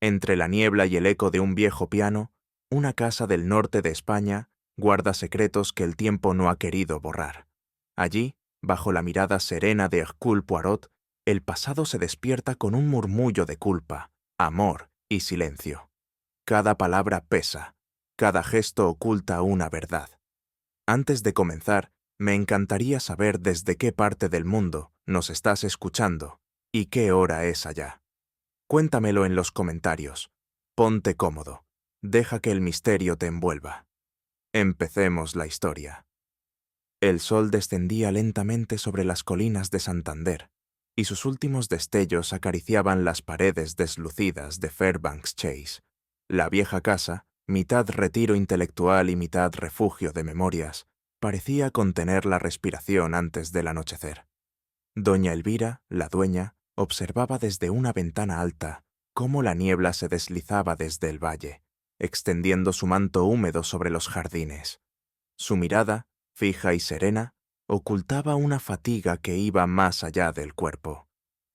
Entre la niebla y el eco de un viejo piano, una casa del norte de España guarda secretos que el tiempo no ha querido borrar. Allí, bajo la mirada serena de Hercule Poirot, el pasado se despierta con un murmullo de culpa, amor y silencio. Cada palabra pesa, cada gesto oculta una verdad. Antes de comenzar, me encantaría saber desde qué parte del mundo nos estás escuchando y qué hora es allá. Cuéntamelo en los comentarios. Ponte cómodo. Deja que el misterio te envuelva. Empecemos la historia. El sol descendía lentamente sobre las colinas de Santander, y sus últimos destellos acariciaban las paredes deslucidas de Fairbanks Chase. La vieja casa, mitad retiro intelectual y mitad refugio de memorias, parecía contener la respiración antes del anochecer. Doña Elvira, la dueña, observaba desde una ventana alta cómo la niebla se deslizaba desde el valle, extendiendo su manto húmedo sobre los jardines. Su mirada, fija y serena, ocultaba una fatiga que iba más allá del cuerpo.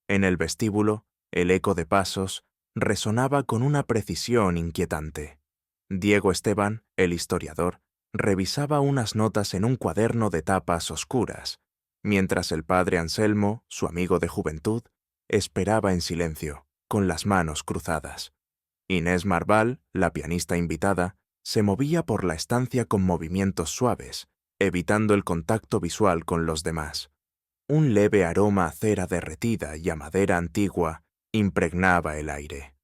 En el vestíbulo, el eco de pasos resonaba con una precisión inquietante. Diego Esteban, el historiador, revisaba unas notas en un cuaderno de tapas oscuras, mientras el padre Anselmo, su amigo de juventud, esperaba en silencio, con las manos cruzadas. Inés Marval, la pianista invitada, se movía por la estancia con movimientos suaves, evitando el contacto visual con los demás. Un leve aroma a cera derretida y a madera antigua impregnaba el aire.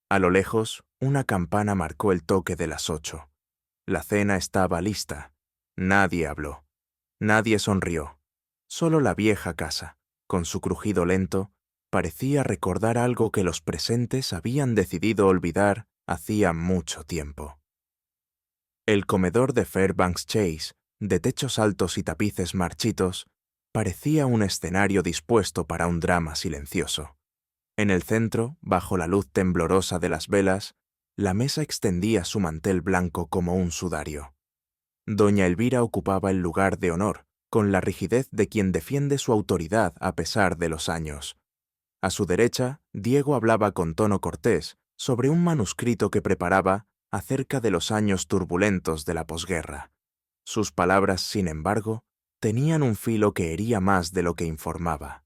A lo lejos, una campana marcó el toque de las 8. La cena estaba lista. Nadie habló. Nadie sonrió. Solo la vieja casa, con su crujido lento, parecía recordar algo que los presentes habían decidido olvidar hacía mucho tiempo. El comedor de Fairbanks Chase, de techos altos y tapices marchitos, parecía un escenario dispuesto para un drama silencioso. En el centro, bajo la luz temblorosa de las velas, la mesa extendía su mantel blanco como un sudario. Doña Elvira ocupaba el lugar de honor, con la rigidez de quien defiende su autoridad a pesar de los años. A su derecha, Diego hablaba con tono cortés sobre un manuscrito que preparaba acerca de los años turbulentos de la posguerra. Sus palabras, sin embargo, tenían un filo que hería más de lo que informaba.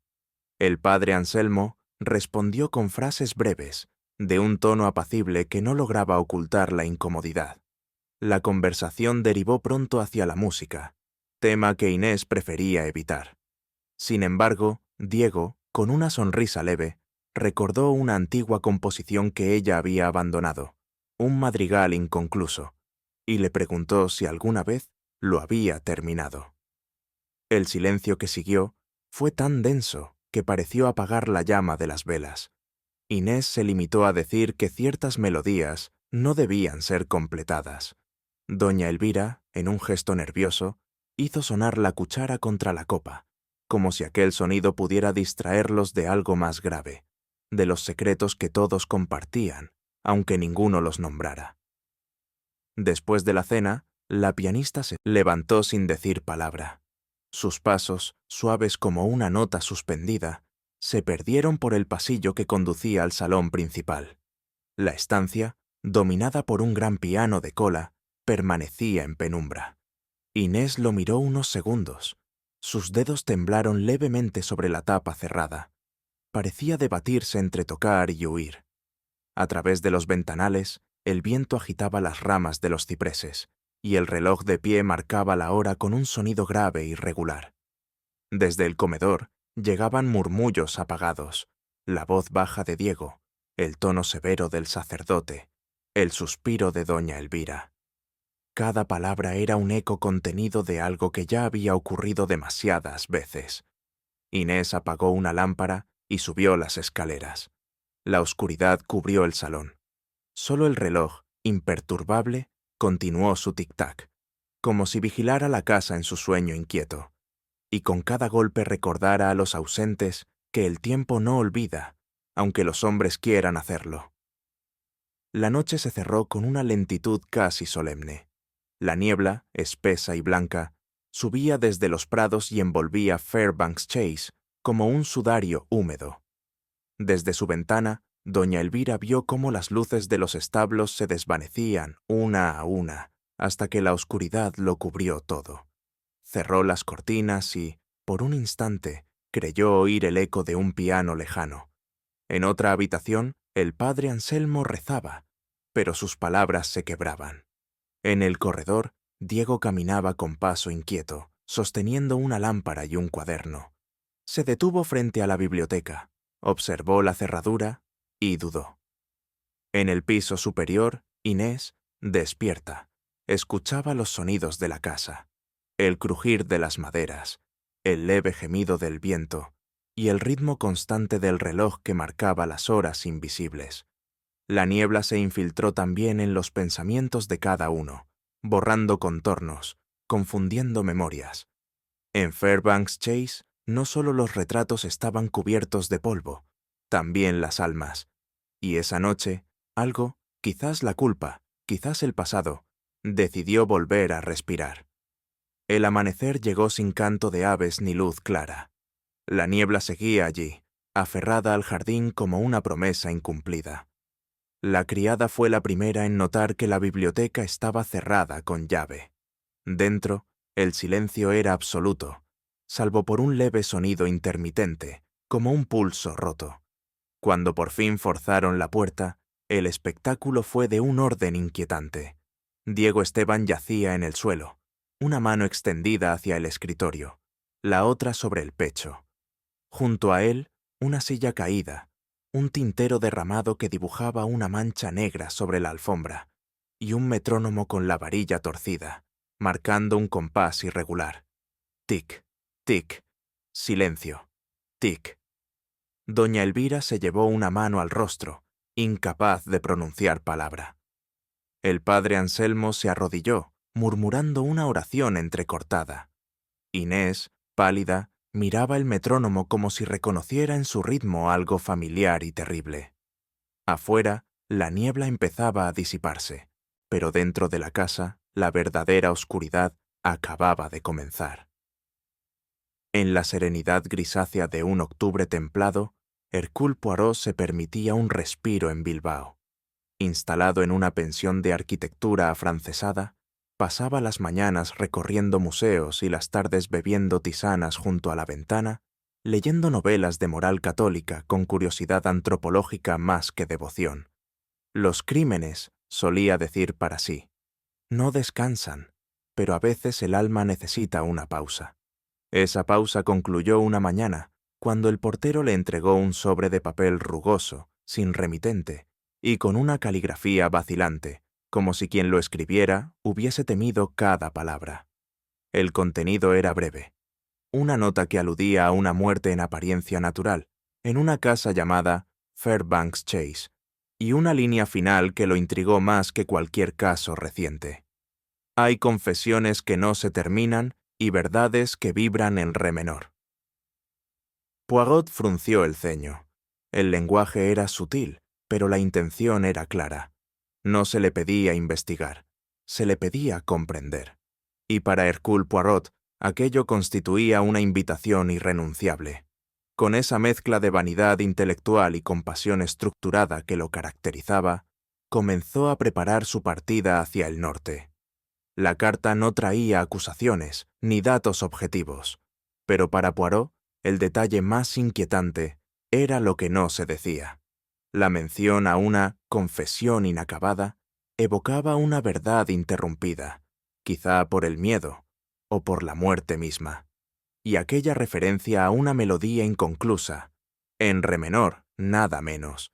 El padre Anselmo respondió con frases breves, de un tono apacible que no lograba ocultar la incomodidad. La conversación derivó pronto hacia la música, tema que Inés prefería evitar. Sin embargo, Diego, con una sonrisa leve, recordó una antigua composición que ella había abandonado, un madrigal inconcluso, y le preguntó si alguna vez lo había terminado. El silencio que siguió fue tan denso que pareció apagar la llama de las velas. Inés se limitó a decir que ciertas melodías no debían ser completadas. Doña Elvira, en un gesto nervioso, hizo sonar la cuchara contra la copa, como si aquel sonido pudiera distraerlos de algo más grave, de los secretos que todos compartían, aunque ninguno los nombrara. Después de la cena, la pianista se levantó sin decir palabra. Sus pasos, suaves como una nota suspendida, se perdieron por el pasillo que conducía al salón principal. La estancia, dominada por un gran piano de cola, permanecía en penumbra. Inés lo miró unos segundos. Sus dedos temblaron levemente sobre la tapa cerrada. Parecía debatirse entre tocar y huir. A través de los ventanales, el viento agitaba las ramas de los cipreses, y el reloj de pie marcaba la hora con un sonido grave y regular. Desde el comedor llegaban murmullos apagados, la voz baja de Diego, el tono severo del sacerdote, el suspiro de doña Elvira. Cada palabra era un eco contenido de algo que ya había ocurrido demasiadas veces. Inés apagó una lámpara y subió las escaleras. La oscuridad cubrió el salón. Solo el reloj, imperturbable, continuó su tic-tac, como si vigilara la casa en su sueño inquieto, y con cada golpe recordara a los ausentes que el tiempo no olvida, aunque los hombres quieran hacerlo. La noche se cerró con una lentitud casi solemne. La niebla, espesa y blanca, subía desde los prados y envolvía Fairbanks Chase como un sudario húmedo. Desde su ventana, Doña Elvira vio cómo las luces de los establos se desvanecían una a una, hasta que la oscuridad lo cubrió todo. Cerró las cortinas y, por un instante, creyó oír el eco de un piano lejano. En otra habitación, el padre Anselmo rezaba, pero sus palabras se quebraban. En el corredor, Diego caminaba con paso inquieto, sosteniendo una lámpara y un cuaderno. Se detuvo frente a la biblioteca, observó la cerradura y dudó. En el piso superior, Inés, despierta, escuchaba los sonidos de la casa, el crujir de las maderas, el leve gemido del viento y el ritmo constante del reloj que marcaba las horas invisibles. La niebla se infiltró también en los pensamientos de cada uno, borrando contornos, confundiendo memorias. En Fairbanks Chase, no solo los retratos estaban cubiertos de polvo, también las almas. Y esa noche, algo, quizás la culpa, quizás el pasado, decidió volver a respirar. El amanecer llegó sin canto de aves ni luz clara. La niebla seguía allí, aferrada al jardín como una promesa incumplida. La criada fue la primera en notar que la biblioteca estaba cerrada con llave. Dentro, el silencio era absoluto, salvo por un leve sonido intermitente, como un pulso roto. Cuando por fin forzaron la puerta, el espectáculo fue de un orden inquietante. Diego Esteban yacía en el suelo, una mano extendida hacia el escritorio, la otra sobre el pecho. Junto a él, una silla caída, un tintero derramado que dibujaba una mancha negra sobre la alfombra, y un metrónomo con la varilla torcida, marcando un compás irregular. Tic, tic, silencio, tic. Doña Elvira se llevó una mano al rostro, incapaz de pronunciar palabra. El padre Anselmo se arrodilló, murmurando una oración entrecortada. Inés, pálida, miraba el metrónomo como si reconociera en su ritmo algo familiar y terrible. Afuera, la niebla empezaba a disiparse, pero dentro de la casa, la verdadera oscuridad acababa de comenzar. En la serenidad grisácea de un octubre templado, Hercule Poirot se permitía un respiro en Bilbao. Instalado en una pensión de arquitectura afrancesada, pasaba las mañanas recorriendo museos y las tardes bebiendo tisanas junto a la ventana, leyendo novelas de moral católica con curiosidad antropológica más que devoción. Los crímenes, solía decir para sí, no descansan, pero a veces el alma necesita una pausa. Esa pausa concluyó una mañana, cuando el portero le entregó un sobre de papel rugoso, sin remitente, y con una caligrafía vacilante, como si quien lo escribiera hubiese temido cada palabra. El contenido era breve. Una nota que aludía a una muerte en apariencia natural, en una casa llamada Fairbanks Chase, y una línea final que lo intrigó más que cualquier caso reciente. Hay confesiones que no se terminan y verdades que vibran en re menor. Poirot frunció el ceño. El lenguaje era sutil, pero la intención era clara. No se le pedía investigar, se le pedía comprender. Y para Hercule Poirot, aquello constituía una invitación irrenunciable. Con esa mezcla de vanidad intelectual y compasión estructurada que lo caracterizaba, comenzó a preparar su partida hacia el norte. La carta no traía acusaciones ni datos objetivos, pero para Poirot, el detalle más inquietante era lo que no se decía. La mención a una confesión inacabada evocaba una verdad interrumpida, quizá por el miedo o por la muerte misma, y aquella referencia a una melodía inconclusa, en re menor, nada menos,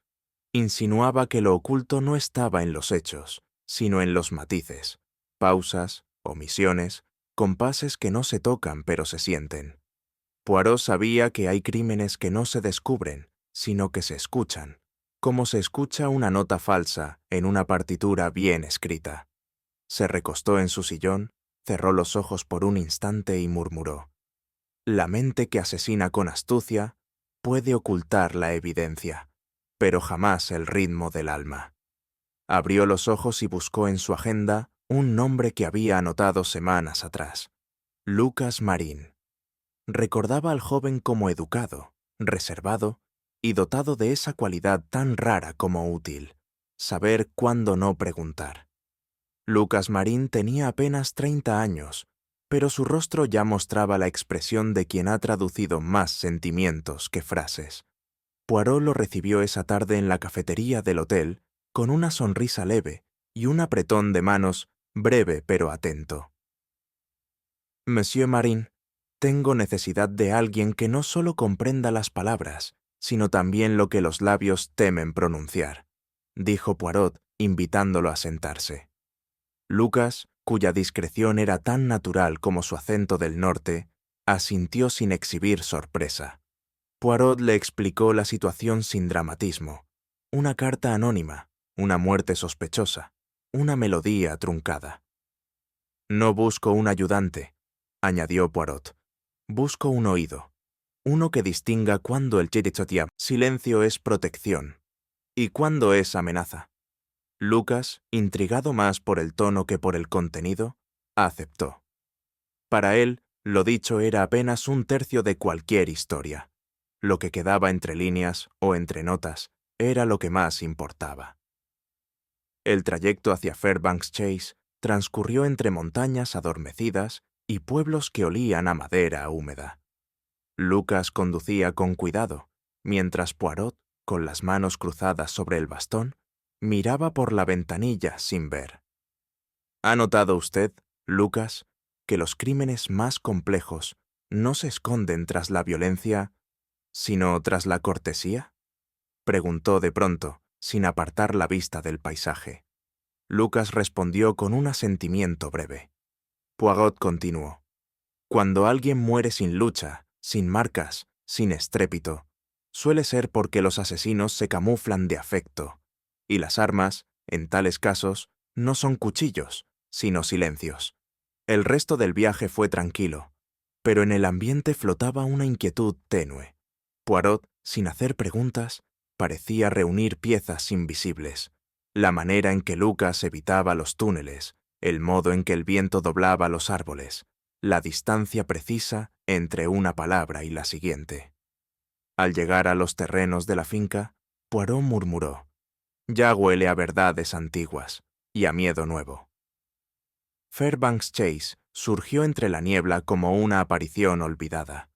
insinuaba que lo oculto no estaba en los hechos, sino en los matices, pausas, omisiones, compases que no se tocan pero se sienten. Poirot sabía que hay crímenes que no se descubren, sino que se escuchan, como se escucha una nota falsa en una partitura bien escrita. Se recostó en su sillón, cerró los ojos por un instante y murmuró: «La mente que asesina con astucia puede ocultar la evidencia, pero jamás el ritmo del alma». Abrió los ojos y buscó en su agenda un nombre que había anotado semanas atrás: Lucas Marín. Recordaba al joven como educado, reservado y dotado de esa cualidad tan rara como útil, saber cuándo no preguntar. Lucas Marín tenía apenas 30 años, pero su rostro ya mostraba la expresión de quien ha traducido más sentimientos que frases. Poirot lo recibió esa tarde en la cafetería del hotel con una sonrisa leve y un apretón de manos breve pero atento. «Monsieur Marín, tengo necesidad de alguien que no solo comprenda las palabras, sino también lo que los labios temen pronunciar», dijo Poirot, invitándolo a sentarse. Lucas, cuya discreción era tan natural como su acento del norte, asintió sin exhibir sorpresa. Poirot le explicó la situación sin dramatismo. Una carta anónima, una muerte sospechosa, una melodía truncada. «No busco un ayudante», añadió Poirot. «Busco un oído, uno que distinga cuándo el silencio es protección y cuándo es amenaza». Lucas, intrigado más por el tono que por el contenido, aceptó. Para él, lo dicho era apenas un tercio de cualquier historia. Lo que quedaba entre líneas o entre notas era lo que más importaba. El trayecto hacia Fairbanks Chase transcurrió entre montañas adormecidas y pueblos que olían a madera húmeda. Lucas conducía con cuidado, mientras Poirot, con las manos cruzadas sobre el bastón, miraba por la ventanilla sin ver. ¿Ha notado usted, Lucas, que los crímenes más complejos no se esconden tras la violencia, sino tras la cortesía? Preguntó de pronto, sin apartar la vista del paisaje. Lucas respondió con un asentimiento breve. Poirot continuó. Cuando alguien muere sin lucha, sin marcas, sin estrépito, suele ser porque los asesinos se camuflan de afecto, y las armas, en tales casos, no son cuchillos, sino silencios. El resto del viaje fue tranquilo, pero en el ambiente flotaba una inquietud tenue. Poirot, sin hacer preguntas, parecía reunir piezas invisibles. La manera en que Lucas evitaba los túneles, el modo en que el viento doblaba los árboles, la distancia precisa entre una palabra y la siguiente. Al llegar a los terrenos de la finca, Poirot murmuró: «Ya huele a verdades antiguas y a miedo nuevo». Fairbanks Chase surgió entre la niebla como una aparición olvidada.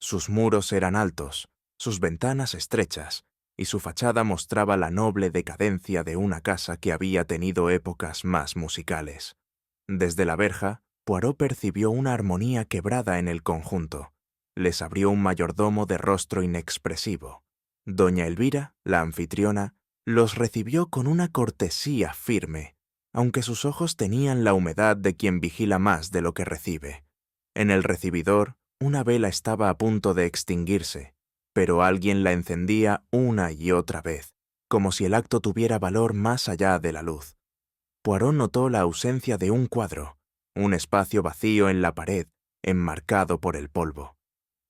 Sus muros eran altos, sus ventanas estrechas, y su fachada mostraba la noble decadencia de una casa que había tenido épocas más musicales. Desde la verja, Poirot percibió una armonía quebrada en el conjunto. Les abrió un mayordomo de rostro inexpresivo. Doña Elvira, la anfitriona, los recibió con una cortesía firme, aunque sus ojos tenían la humedad de quien vigila más de lo que recibe. En el recibidor, una vela estaba a punto de extinguirse, pero alguien la encendía una y otra vez, como si el acto tuviera valor más allá de la luz. Poirot notó la ausencia de un cuadro, un espacio vacío en la pared, enmarcado por el polvo.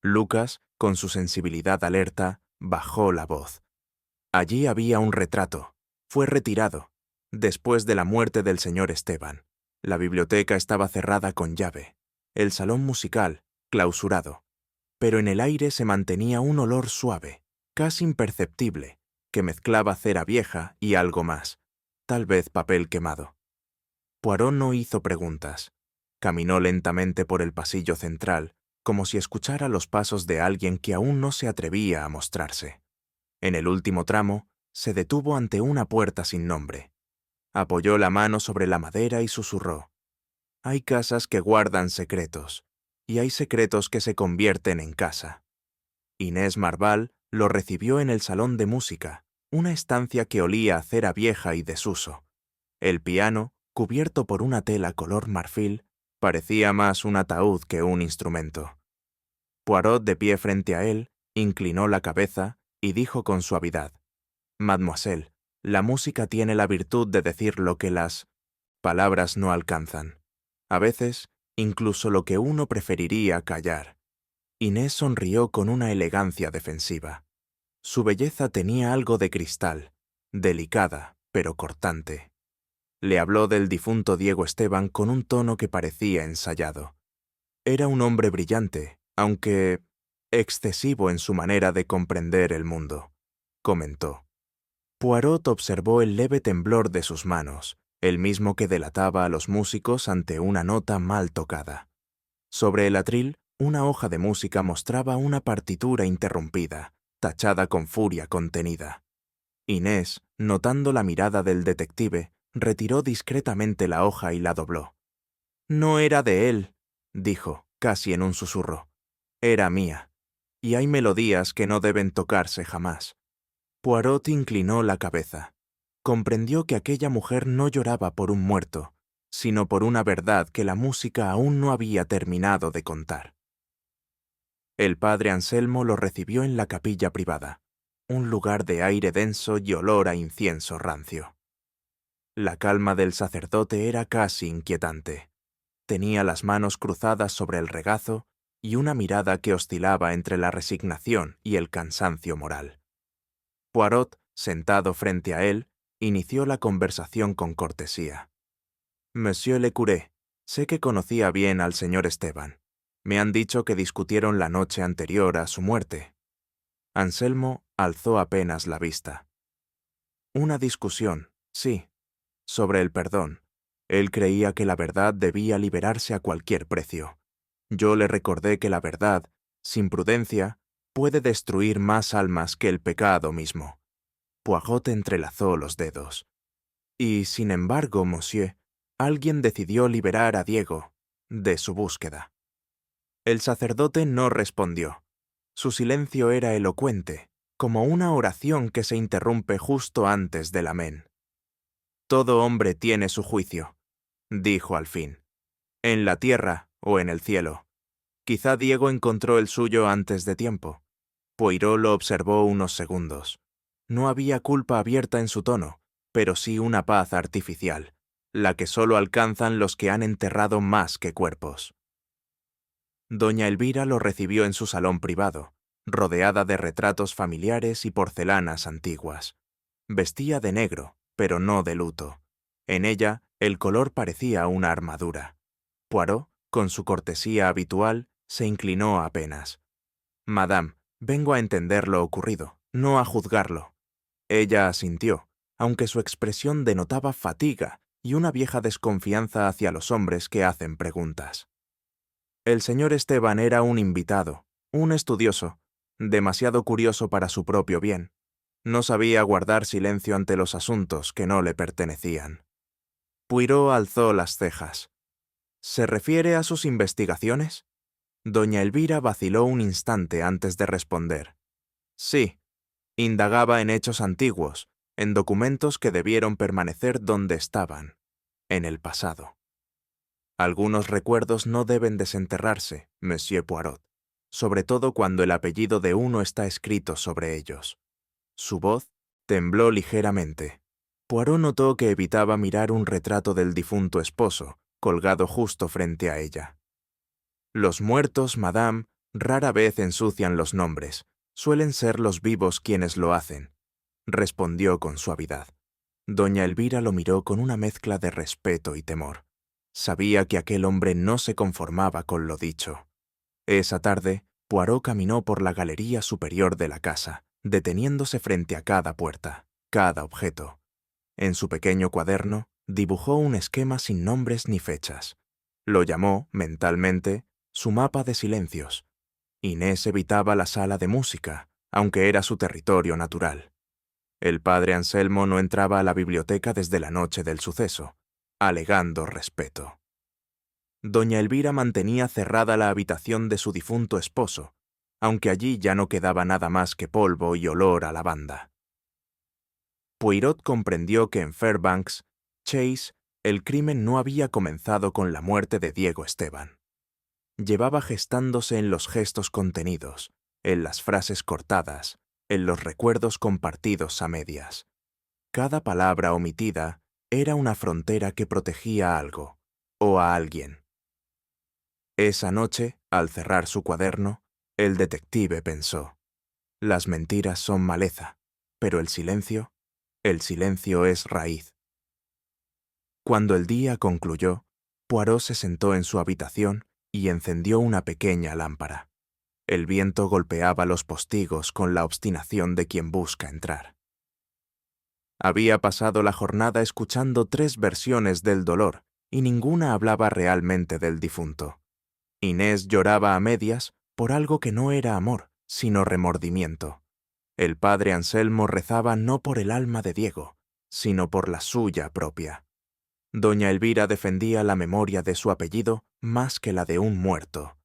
Lucas, con su sensibilidad alerta, bajó la voz. Allí había un retrato. Fue retirado, después de la muerte del señor Esteban. La biblioteca estaba cerrada con llave. El salón musical, clausurado. Pero en el aire se mantenía un olor suave, casi imperceptible, que mezclaba cera vieja y algo más, tal vez papel quemado. Poirot no hizo preguntas. Caminó lentamente por el pasillo central, como si escuchara los pasos de alguien que aún no se atrevía a mostrarse. En el último tramo, se detuvo ante una puerta sin nombre. Apoyó la mano sobre la madera y susurró: «Hay casas que guardan secretos, y hay secretos que se convierten en casa». Inés Marval lo recibió en el salón de música, una estancia que olía a cera vieja y desuso. El piano, cubierto por una tela color marfil, parecía más un ataúd que un instrumento. Poirot, de pie frente a él, inclinó la cabeza y dijo con suavidad: «Mademoiselle, la música tiene la virtud de decir lo que las palabras no alcanzan. A veces, incluso lo que uno preferiría callar». Inés sonrió con una elegancia defensiva. Su belleza tenía algo de cristal, delicada, pero cortante. Le habló del difunto Diego Esteban con un tono que parecía ensayado. Era un hombre brillante, aunque excesivo en su manera de comprender el mundo. comentó. Poirot observó el leve temblor de sus manos, el mismo que delataba a los músicos ante una nota mal tocada. Sobre el atril, una hoja de música mostraba una partitura interrumpida, tachada con furia contenida. Inés, notando la mirada del detective, retiró discretamente la hoja y la dobló. «No era de él», dijo, casi en un susurro. «Era mía. Y hay melodías que no deben tocarse jamás». Poirot inclinó la cabeza. Comprendió que aquella mujer no lloraba por un muerto, sino por una verdad que la música aún no había terminado de contar. El padre Anselmo lo recibió en la capilla privada, un lugar de aire denso y olor a incienso rancio. La calma del sacerdote era casi inquietante. Tenía las manos cruzadas sobre el regazo y una mirada que oscilaba entre la resignación y el cansancio moral. Poirot, sentado frente a él, inició la conversación con cortesía. «Monsieur le curé, sé que conocía bien al señor Esteban. Me han dicho que discutieron la noche anterior a su muerte». Anselmo alzó apenas la vista. «Una discusión, sí, sobre el perdón. Él creía que la verdad debía liberarse a cualquier precio. Yo le recordé que la verdad, sin prudencia, puede destruir más almas que el pecado mismo». Poirot entrelazó los dedos. «Y, sin embargo, monsieur, alguien decidió liberar a Diego de su búsqueda». El sacerdote no respondió. Su silencio era elocuente, como una oración que se interrumpe justo antes del amén. «Todo hombre tiene su juicio», dijo al fin, «en la tierra o en el cielo. Quizá Diego encontró el suyo antes de tiempo». Poirot lo observó unos segundos. No había culpa abierta en su tono, pero sí una paz artificial, la que solo alcanzan los que han enterrado más que cuerpos. Doña Elvira lo recibió en su salón privado, rodeada de retratos familiares y porcelanas antiguas. Vestía de negro, pero no de luto. En ella, el color parecía una armadura. Poirot, con su cortesía habitual, se inclinó apenas. «Madame, vengo a entender lo ocurrido, no a juzgarlo». Ella asintió, aunque su expresión denotaba fatiga y una vieja desconfianza hacia los hombres que hacen preguntas. El señor Esteban era un invitado, un estudioso, demasiado curioso para su propio bien. No sabía guardar silencio ante los asuntos que no le pertenecían. Poirot alzó las cejas. «¿Se refiere a sus investigaciones?» Doña Elvira vaciló un instante antes de responder. «Sí, indagaba en hechos antiguos, en documentos que debieron permanecer donde estaban, en el pasado». «Algunos recuerdos no deben desenterrarse, Monsieur Poirot, sobre todo cuando el apellido de uno está escrito sobre ellos». Su voz tembló ligeramente. Poirot notó que evitaba mirar un retrato del difunto esposo, colgado justo frente a ella. «Los muertos, madame, rara vez ensucian los nombres. Suelen ser los vivos quienes lo hacen», respondió con suavidad. Doña Elvira lo miró con una mezcla de respeto y temor. Sabía que aquel hombre no se conformaba con lo dicho. Esa tarde, Poirot caminó por la galería superior de la casa, deteniéndose frente a cada puerta, cada objeto. En su pequeño cuaderno, dibujó un esquema sin nombres ni fechas. Lo llamó, mentalmente, su mapa de silencios. Inés evitaba la sala de música, aunque era su territorio natural. El padre Anselmo no entraba a la biblioteca desde la noche del suceso, alegando respeto. Doña Elvira mantenía cerrada la habitación de su difunto esposo, aunque allí ya no quedaba nada más que polvo y olor a lavanda. Poirot comprendió que en Fairbanks, Chase, el crimen no había comenzado con la muerte de Diego Esteban. Llevaba gestándose en los gestos contenidos, en las frases cortadas, en los recuerdos compartidos a medias. Cada palabra omitida era una frontera que protegía a algo, o a alguien. Esa noche, al cerrar su cuaderno, el detective pensó: las mentiras son maleza, pero el silencio es raíz. Cuando el día concluyó, Poirot se sentó en su habitación y encendió una pequeña lámpara. El viento golpeaba los postigos con la obstinación de quien busca entrar. Había pasado la jornada escuchando 3 versiones del dolor, y ninguna hablaba realmente del difunto. Inés lloraba a medias por algo que no era amor, sino remordimiento. El padre Anselmo rezaba no por el alma de Diego, sino por la suya propia. Doña Elvira defendía la memoria de su apellido más que la de un muerto.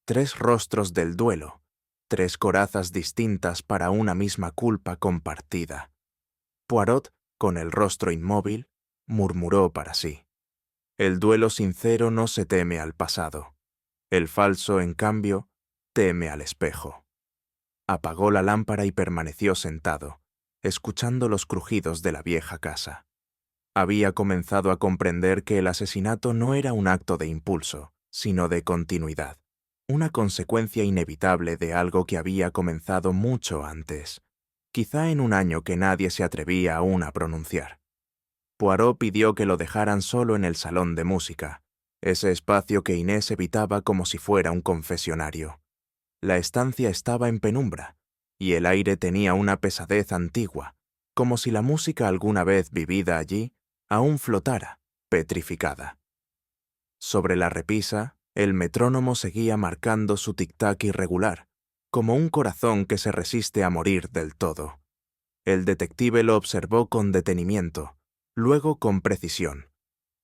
3 rostros del duelo, 3 corazas distintas para una misma culpa compartida. Poirot, con el rostro inmóvil, murmuró para sí: el duelo sincero no se teme al pasado. El falso, en cambio, teme al espejo. Apagó la lámpara y permaneció sentado, escuchando los crujidos de la vieja casa. Había comenzado a comprender que el asesinato no era un acto de impulso, sino de continuidad, una consecuencia inevitable de algo que había comenzado mucho antes, quizá en un año que nadie se atrevía aún a pronunciar. Poirot pidió que lo dejaran solo en el salón de música, ese espacio que Inés evitaba como si fuera un confesionario. La estancia estaba en penumbra, y el aire tenía una pesadez antigua, como si la música alguna vez vivida allí aún flotara, petrificada. Sobre la repisa, el metrónomo seguía marcando su tic-tac irregular, como un corazón que se resiste a morir del todo. El detective lo observó con detenimiento, luego con precisión.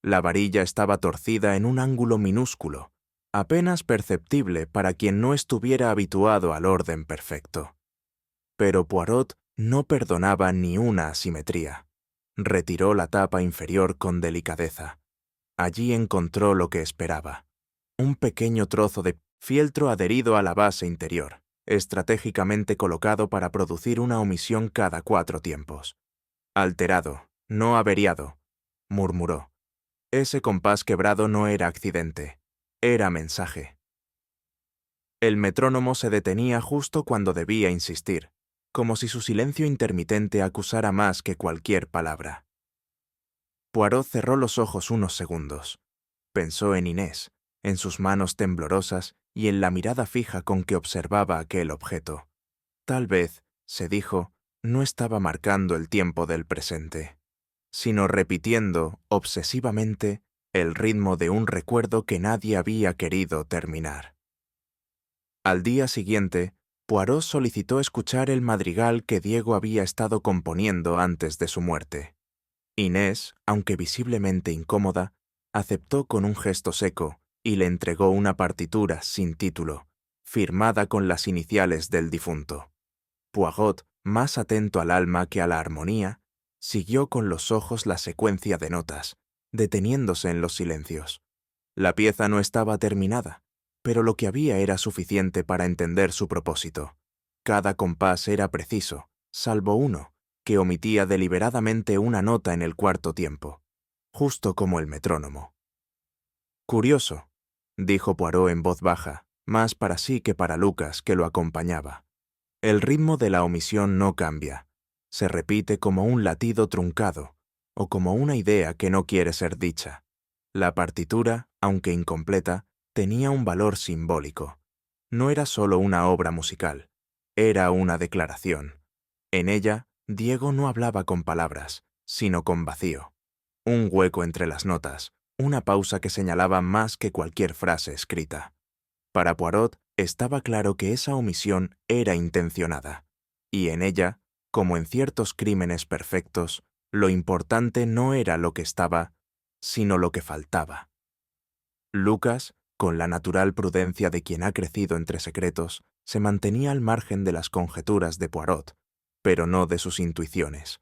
La varilla estaba torcida en un ángulo minúsculo, apenas perceptible para quien no estuviera habituado al orden perfecto. Pero Poirot no perdonaba ni una asimetría. Retiró la tapa inferior con delicadeza. Allí encontró lo que esperaba: un pequeño trozo de fieltro adherido a la base interior, estratégicamente colocado para producir una omisión cada 4 tiempos. Alterado, no averiado, murmuró. Ese compás quebrado no era accidente, era mensaje. El metrónomo se detenía justo cuando debía insistir, como si su silencio intermitente acusara más que cualquier palabra. Poirot cerró los ojos unos segundos. Pensó en Inés, en sus manos temblorosas y en la mirada fija con que observaba aquel objeto. Tal vez, se dijo, no estaba marcando el tiempo del presente, sino repitiendo, obsesivamente, el ritmo de un recuerdo que nadie había querido terminar. Al día siguiente, Poirot solicitó escuchar el madrigal que Diego había estado componiendo antes de su muerte. Inés, aunque visiblemente incómoda, aceptó con un gesto seco y le entregó una partitura sin título, firmada con las iniciales del difunto. Poirot, más atento al alma que a la armonía, siguió con los ojos la secuencia de notas, deteniéndose en los silencios. La pieza no estaba terminada, pero lo que había era suficiente para entender su propósito. Cada compás era preciso, salvo uno, que omitía deliberadamente una nota en el cuarto tiempo, justo como el metrónomo. «Curioso», dijo Poirot en voz baja, más para sí que para Lucas, que lo acompañaba. «El ritmo de la omisión no cambia. Se repite como un latido truncado, o como una idea que no quiere ser dicha. La partitura, aunque incompleta, tenía un valor simbólico. No era solo una obra musical, era una declaración. En ella, Diego no hablaba con palabras, sino con vacío. Un hueco entre las notas, una pausa que señalaba más que cualquier frase escrita. Para Poirot estaba claro que esa omisión era intencionada, y en ella, como en ciertos crímenes perfectos, lo importante no era lo que estaba, sino lo que faltaba. Lucas, con la natural prudencia de quien ha crecido entre secretos, se mantenía al margen de las conjeturas de Poirot, pero no de sus intuiciones.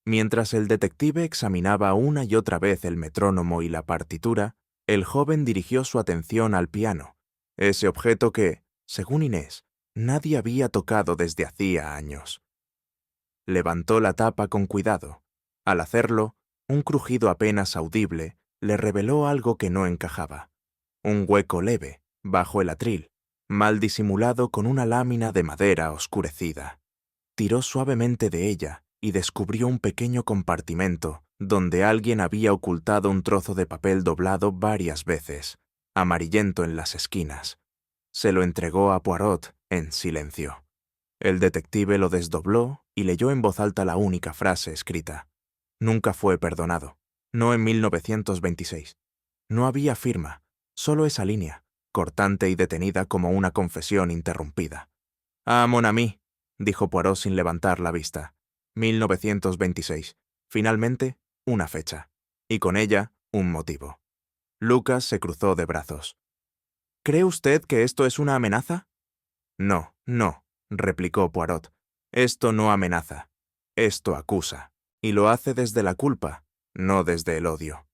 Mientras el detective examinaba una y otra vez el metrónomo y la partitura, el joven dirigió su atención al piano, ese objeto que, según Inés, nadie había tocado desde hacía años. Levantó la tapa con cuidado. Al hacerlo, un crujido apenas audible le reveló algo que no encajaba. Un hueco leve, bajo el atril, mal disimulado con una lámina de madera oscurecida. Tiró suavemente de ella y descubrió un pequeño compartimento donde alguien había ocultado un trozo de papel doblado varias veces, amarillento en las esquinas. Se lo entregó a Poirot en silencio. El detective lo desdobló y leyó en voz alta la única frase escrita. Nunca fue perdonado. No en 1926. No había firma, solo esa línea, cortante y detenida como una confesión interrumpida. «Ah, mon ami», dijo Poirot sin levantar la vista. 1926. Finalmente, una fecha. Y con ella, un motivo. Lucas se cruzó de brazos. «¿Cree usted que esto es una amenaza?» «No, no», replicó Poirot. «Esto no amenaza. Esto acusa. Y lo hace desde la culpa, no desde el odio».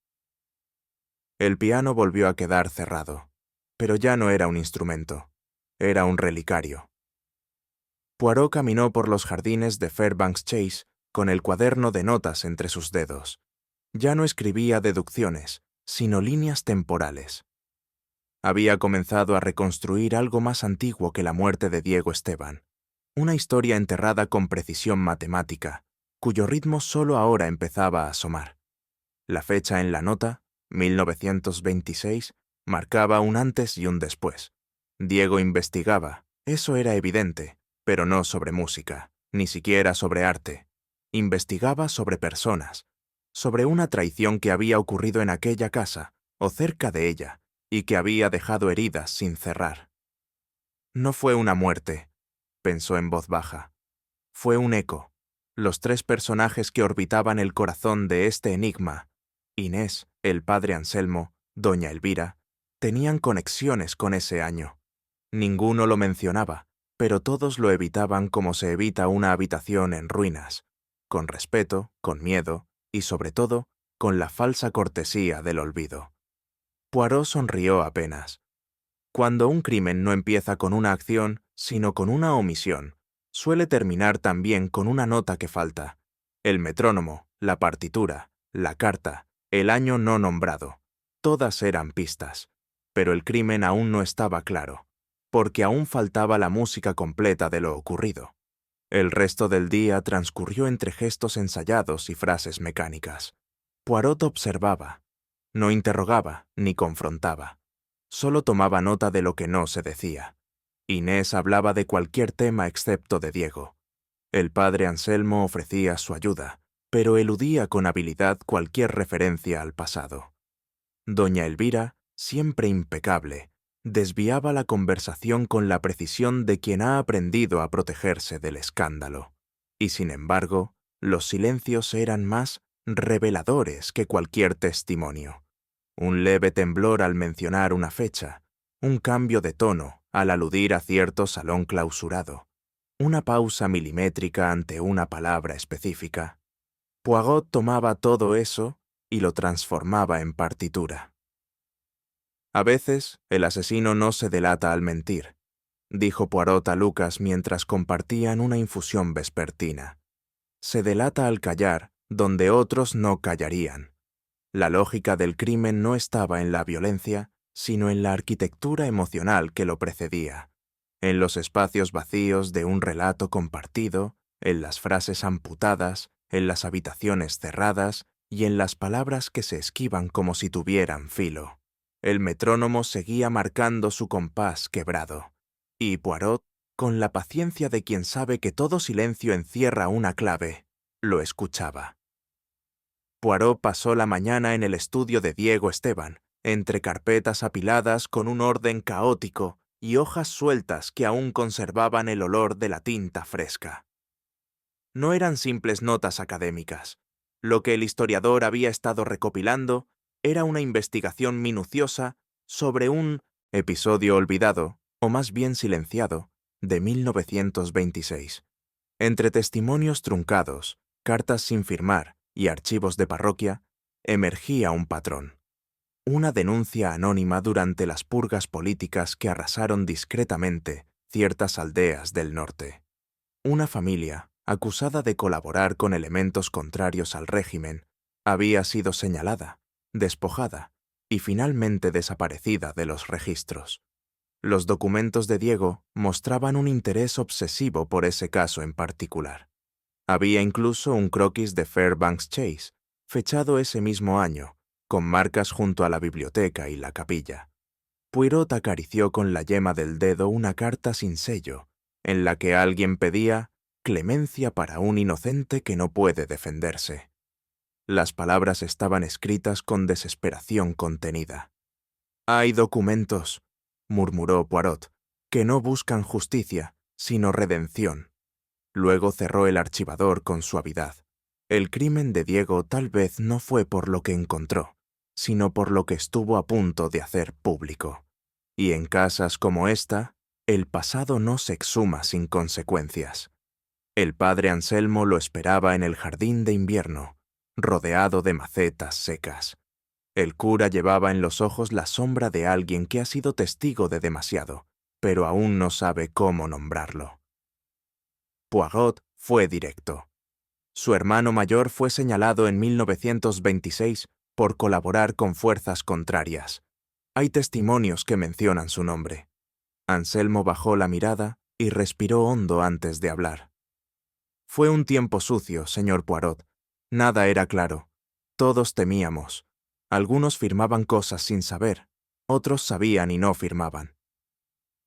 El piano volvió a quedar cerrado, pero ya no era un instrumento, era un relicario. Poirot caminó por los jardines de Fairbanks Chase con el cuaderno de notas entre sus dedos. Ya no escribía deducciones, sino líneas temporales. Había comenzado a reconstruir algo más antiguo que la muerte de Diego Esteban, una historia enterrada con precisión matemática, cuyo ritmo solo ahora empezaba a asomar. La fecha en la nota, 1926, marcaba un antes y un después. Diego investigaba, eso era evidente, pero no sobre música, ni siquiera sobre arte. Investigaba sobre personas, sobre una traición que había ocurrido en aquella casa, o cerca de ella, y que había dejado heridas sin cerrar. No fue una muerte, pensó en voz baja. Fue un eco. Los tres personajes que orbitaban el corazón de este enigma, Inés, el padre Anselmo, doña Elvira, tenían conexiones con ese año. Ninguno lo mencionaba, pero todos lo evitaban como se evita una habitación en ruinas, con respeto, con miedo y, sobre todo, con la falsa cortesía del olvido. Poirot sonrió apenas. Cuando un crimen no empieza con una acción, sino con una omisión, suele terminar también con una nota que falta. El metrónomo, la partitura, la carta, el año no nombrado. Todas eran pistas. Pero el crimen aún no estaba claro, porque aún faltaba la música completa de lo ocurrido. El resto del día transcurrió entre gestos ensayados y frases mecánicas. Poirot observaba. No interrogaba ni confrontaba. Solo tomaba nota de lo que no se decía. Inés hablaba de cualquier tema excepto de Diego. El padre Anselmo ofrecía su ayuda, pero eludía con habilidad cualquier referencia al pasado. Doña Elvira, siempre impecable, desviaba la conversación con la precisión de quien ha aprendido a protegerse del escándalo. Y sin embargo, los silencios eran más reveladores que cualquier testimonio. Un leve temblor al mencionar una fecha, un cambio de tono al aludir a cierto salón clausurado, una pausa milimétrica ante una palabra específica. Poirot tomaba todo eso y lo transformaba en partitura. A veces, el asesino no se delata al mentir, dijo Poirot a Lucas mientras compartían una infusión vespertina. Se delata al callar donde otros no callarían. La lógica del crimen no estaba en la violencia, sino en la arquitectura emocional que lo precedía, en los espacios vacíos de un relato compartido, en las frases amputadas, en las habitaciones cerradas y en las palabras que se esquivan como si tuvieran filo. El metrónomo seguía marcando su compás quebrado, y Poirot, con la paciencia de quien sabe que todo silencio encierra una clave, lo escuchaba. Poirot pasó la mañana en el estudio de Diego Esteban, entre carpetas apiladas con un orden caótico y hojas sueltas que aún conservaban el olor de la tinta fresca. No eran simples notas académicas. Lo que el historiador había estado recopilando era una investigación minuciosa sobre un episodio olvidado, o más bien silenciado, de 1926. Entre testimonios truncados, cartas sin firmar y archivos de parroquia, emergía un patrón. Una denuncia anónima durante las purgas políticas que arrasaron discretamente ciertas aldeas del norte. Una familia, acusada de colaborar con elementos contrarios al régimen, había sido señalada, despojada y finalmente desaparecida de los registros. Los documentos de Diego mostraban un interés obsesivo por ese caso en particular. Había incluso un croquis de Fairbanks Chase, fechado ese mismo año, con marcas junto a la biblioteca y la capilla. Poirot acarició con la yema del dedo una carta sin sello, en la que alguien pedía clemencia para un inocente que no puede defenderse. Las palabras estaban escritas con desesperación contenida. «Hay documentos», murmuró Poirot, «que no buscan justicia, sino redención». Luego cerró el archivador con suavidad. El crimen de Diego tal vez no fue por lo que encontró, sino por lo que estuvo a punto de hacer público. Y en casas como esta, el pasado no se exhuma sin consecuencias. El padre Anselmo lo esperaba en el jardín de invierno, rodeado de macetas secas. El cura llevaba en los ojos la sombra de alguien que ha sido testigo de demasiado, pero aún no sabe cómo nombrarlo. Poirot fue directo. Su hermano mayor fue señalado en 1926 por colaborar con fuerzas contrarias. Hay testimonios que mencionan su nombre. Anselmo bajó la mirada y respiró hondo antes de hablar. Fue un tiempo sucio, señor Poirot. Nada era claro. Todos temíamos. Algunos firmaban cosas sin saber. Otros sabían y no firmaban.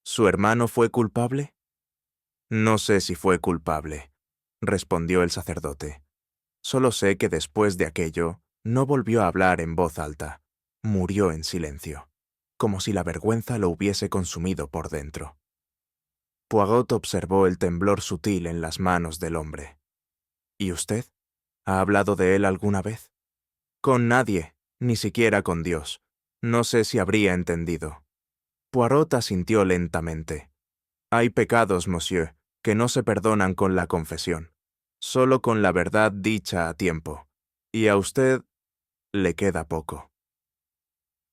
¿Su hermano fue culpable? No sé si fue culpable, respondió el sacerdote. Solo sé que después de aquello no volvió a hablar en voz alta. Murió en silencio, como si la vergüenza lo hubiese consumido por dentro. Poirot observó el temblor sutil en las manos del hombre. ¿Y usted? ¿Ha hablado de él alguna vez? Con nadie, ni siquiera con Dios. No sé si habría entendido. Poirot asintió lentamente. Hay pecados, monsieur, que no se perdonan con la confesión, solo con la verdad dicha a tiempo. Y a usted le queda poco.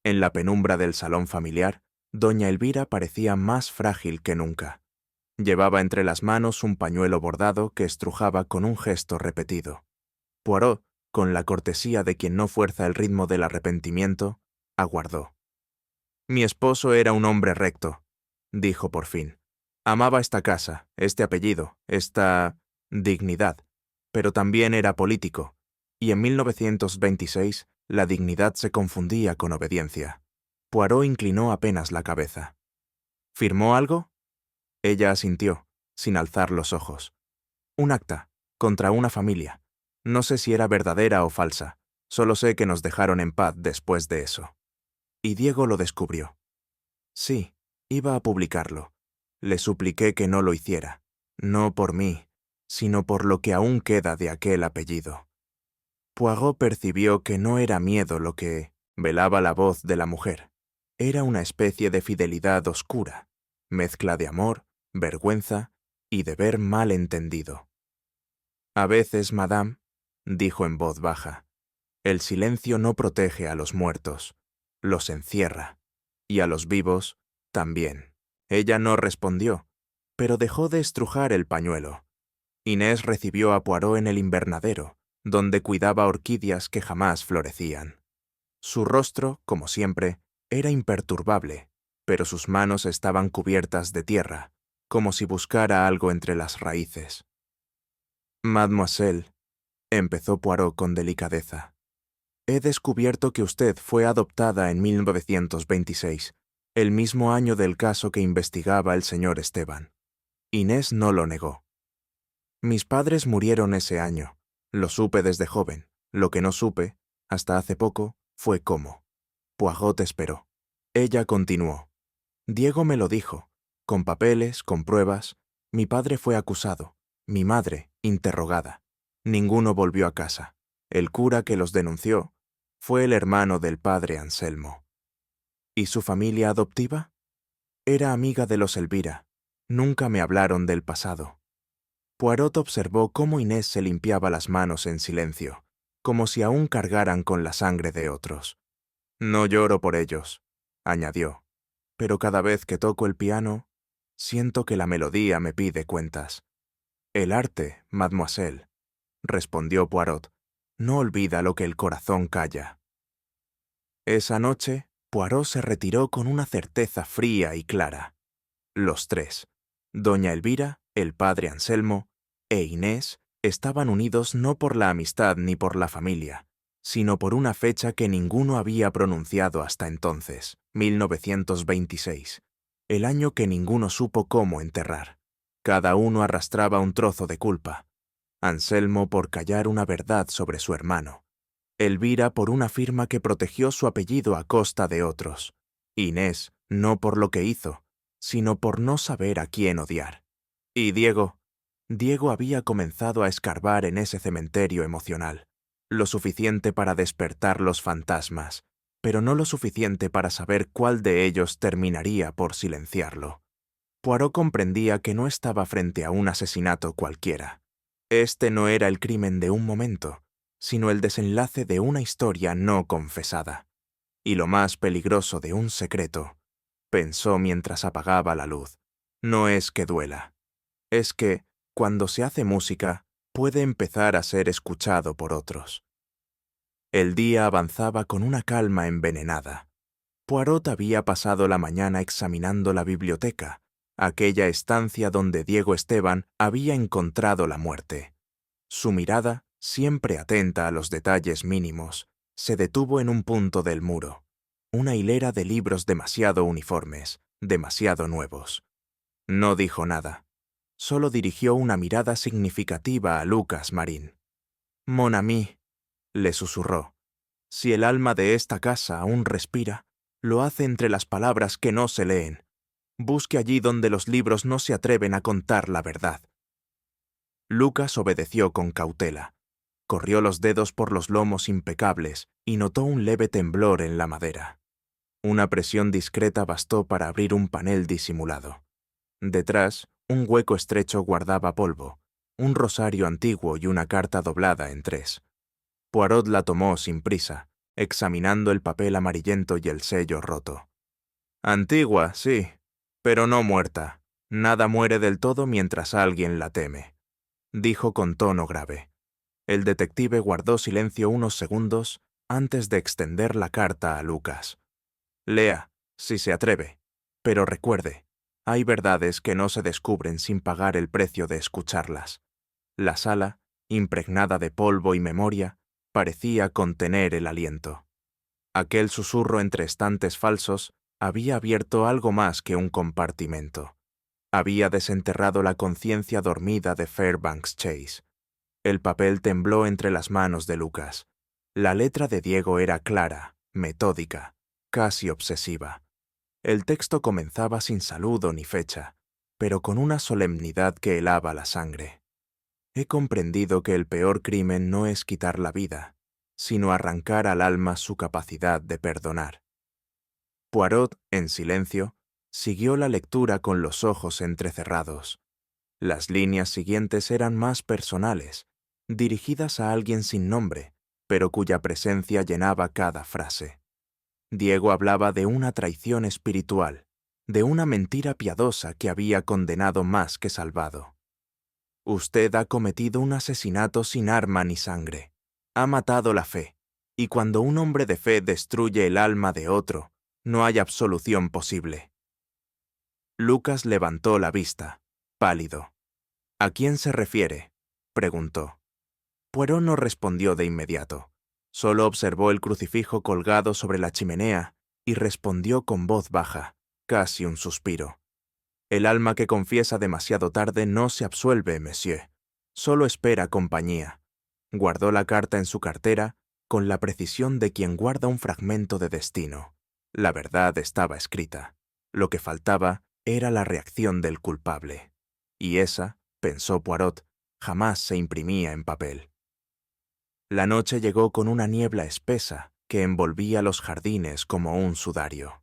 En la penumbra del salón familiar, doña Elvira parecía más frágil que nunca. Llevaba entre las manos un pañuelo bordado que estrujaba con un gesto repetido. Poirot, con la cortesía de quien no fuerza el ritmo del arrepentimiento, aguardó. «Mi esposo era un hombre recto», dijo por fin. «Amaba esta casa, este apellido, esta dignidad, pero también era político, y en 1926 la dignidad se confundía con obediencia». Poirot inclinó apenas la cabeza. «¿Firmó algo?» Ella asintió, sin alzar los ojos. «Un acta, contra una familia. No sé si era verdadera o falsa, solo sé que nos dejaron en paz después de eso». Y Diego lo descubrió. Sí, iba a publicarlo. Le supliqué que no lo hiciera, no por mí, sino por lo que aún queda de aquel apellido. Poirot percibió que no era miedo lo que velaba la voz de la mujer. Era una especie de fidelidad oscura, mezcla de amor, vergüenza y deber mal entendido. «A veces, madame», dijo en voz baja, «el silencio no protege a los muertos, los encierra, y a los vivos también». Ella no respondió, pero dejó de estrujar el pañuelo. Inés recibió a Poirot en el invernadero, donde cuidaba orquídeas que jamás florecían. Su rostro, como siempre, era imperturbable, pero sus manos estaban cubiertas de tierra, como si buscara algo entre las raíces. «Mademoiselle», empezó Poirot con delicadeza, «he descubierto que usted fue adoptada en 1926, el mismo año del caso que investigaba el señor Esteban». Inés no lo negó. «Mis padres murieron ese año. Lo supe desde joven. Lo que no supe, hasta hace poco, fue cómo». Poirot esperó. Ella continuó. «Diego me lo dijo. Con papeles, con pruebas. Mi padre fue acusado. Mi madre, interrogada. Ninguno volvió a casa. El cura que los denunció fue el hermano del padre Anselmo». «¿Y su familia adoptiva?» «Era amiga de los Elvira. Nunca me hablaron del pasado». Poirot observó cómo Inés se limpiaba las manos en silencio, como si aún cargaran con la sangre de otros. «No lloro por ellos», añadió, «pero cada vez que toco el piano, siento que la melodía me pide cuentas». «El arte, mademoiselle», respondió Poirot, «no olvida lo que el corazón calla». Esa noche, Poirot se retiró con una certeza fría y clara. Los tres, doña Elvira, el padre Anselmo e Inés, estaban unidos no por la amistad ni por la familia, sino por una fecha que ninguno había pronunciado hasta entonces, 1926, el año que ninguno supo cómo enterrar. Cada uno arrastraba un trozo de culpa. Anselmo por callar una verdad sobre su hermano. Elvira por una firma que protegió su apellido a costa de otros. Inés no por lo que hizo, sino por no saber a quién odiar. Y Diego había comenzado a escarbar en ese cementerio emocional, lo suficiente para despertar los fantasmas, pero no lo suficiente para saber cuál de ellos terminaría por silenciarlo. Poirot comprendía que no estaba frente a un asesinato cualquiera. Este no era el crimen de un momento, sino el desenlace de una historia no confesada. Y lo más peligroso de un secreto, pensó mientras apagaba la luz, no es que duela. Es que, cuando se hace música, puede empezar a ser escuchado por otros. El día avanzaba con una calma envenenada. Poirot había pasado la mañana examinando la biblioteca, aquella estancia donde Diego Esteban había encontrado la muerte. Su mirada, siempre atenta a los detalles mínimos, se detuvo en un punto del muro, una hilera de libros demasiado uniformes, demasiado nuevos. No dijo nada. Solo dirigió una mirada significativa a Lucas Marín. «Mon ami», le susurró, «si el alma de esta casa aún respira, lo hace entre las palabras que no se leen. Busque allí donde los libros no se atreven a contar la verdad». Lucas obedeció con cautela. Corrió los dedos por los lomos impecables y notó un leve temblor en la madera. Una presión discreta bastó para abrir un panel disimulado. Detrás, un hueco estrecho guardaba polvo, un rosario antiguo y una carta doblada en 3. Poirot la tomó sin prisa, examinando el papel amarillento y el sello roto. «Antigua, sí, pero no muerta. Nada muere del todo mientras alguien la teme», dijo con tono grave. El detective guardó silencio unos segundos antes de extender la carta a Lucas. «Lea, si se atreve, pero recuerde, hay verdades que no se descubren sin pagar el precio de escucharlas». La sala, impregnada de polvo y memoria, parecía contener el aliento. Aquel susurro entre estantes falsos había abierto algo más que un compartimento. Había desenterrado la conciencia dormida de Fairbanks Chase. El papel tembló entre las manos de Lucas. La letra de Diego era clara, metódica, casi obsesiva. El texto comenzaba sin saludo ni fecha, pero con una solemnidad que helaba la sangre. «He comprendido que el peor crimen no es quitar la vida, sino arrancar al alma su capacidad de perdonar». Poirot, en silencio, siguió la lectura con los ojos entrecerrados. Las líneas siguientes eran más personales, dirigidas a alguien sin nombre, pero cuya presencia llenaba cada frase. Diego hablaba de una traición espiritual, de una mentira piadosa que había condenado más que salvado. «Usted ha cometido un asesinato sin arma ni sangre. Ha matado la fe, y cuando un hombre de fe destruye el alma de otro, no hay absolución posible». Lucas levantó la vista, pálido. «¿A quién se refiere?», preguntó. Poirot no respondió de inmediato. Solo observó el crucifijo colgado sobre la chimenea y respondió con voz baja, casi un suspiro. «El alma que confiesa demasiado tarde no se absuelve, monsieur. Solo espera compañía». Guardó la carta en su cartera con la precisión de quien guarda un fragmento de destino. La verdad estaba escrita. Lo que faltaba era la reacción del culpable. Y esa, pensó Poirot, jamás se imprimía en papel. La noche llegó con una niebla espesa que envolvía los jardines como un sudario.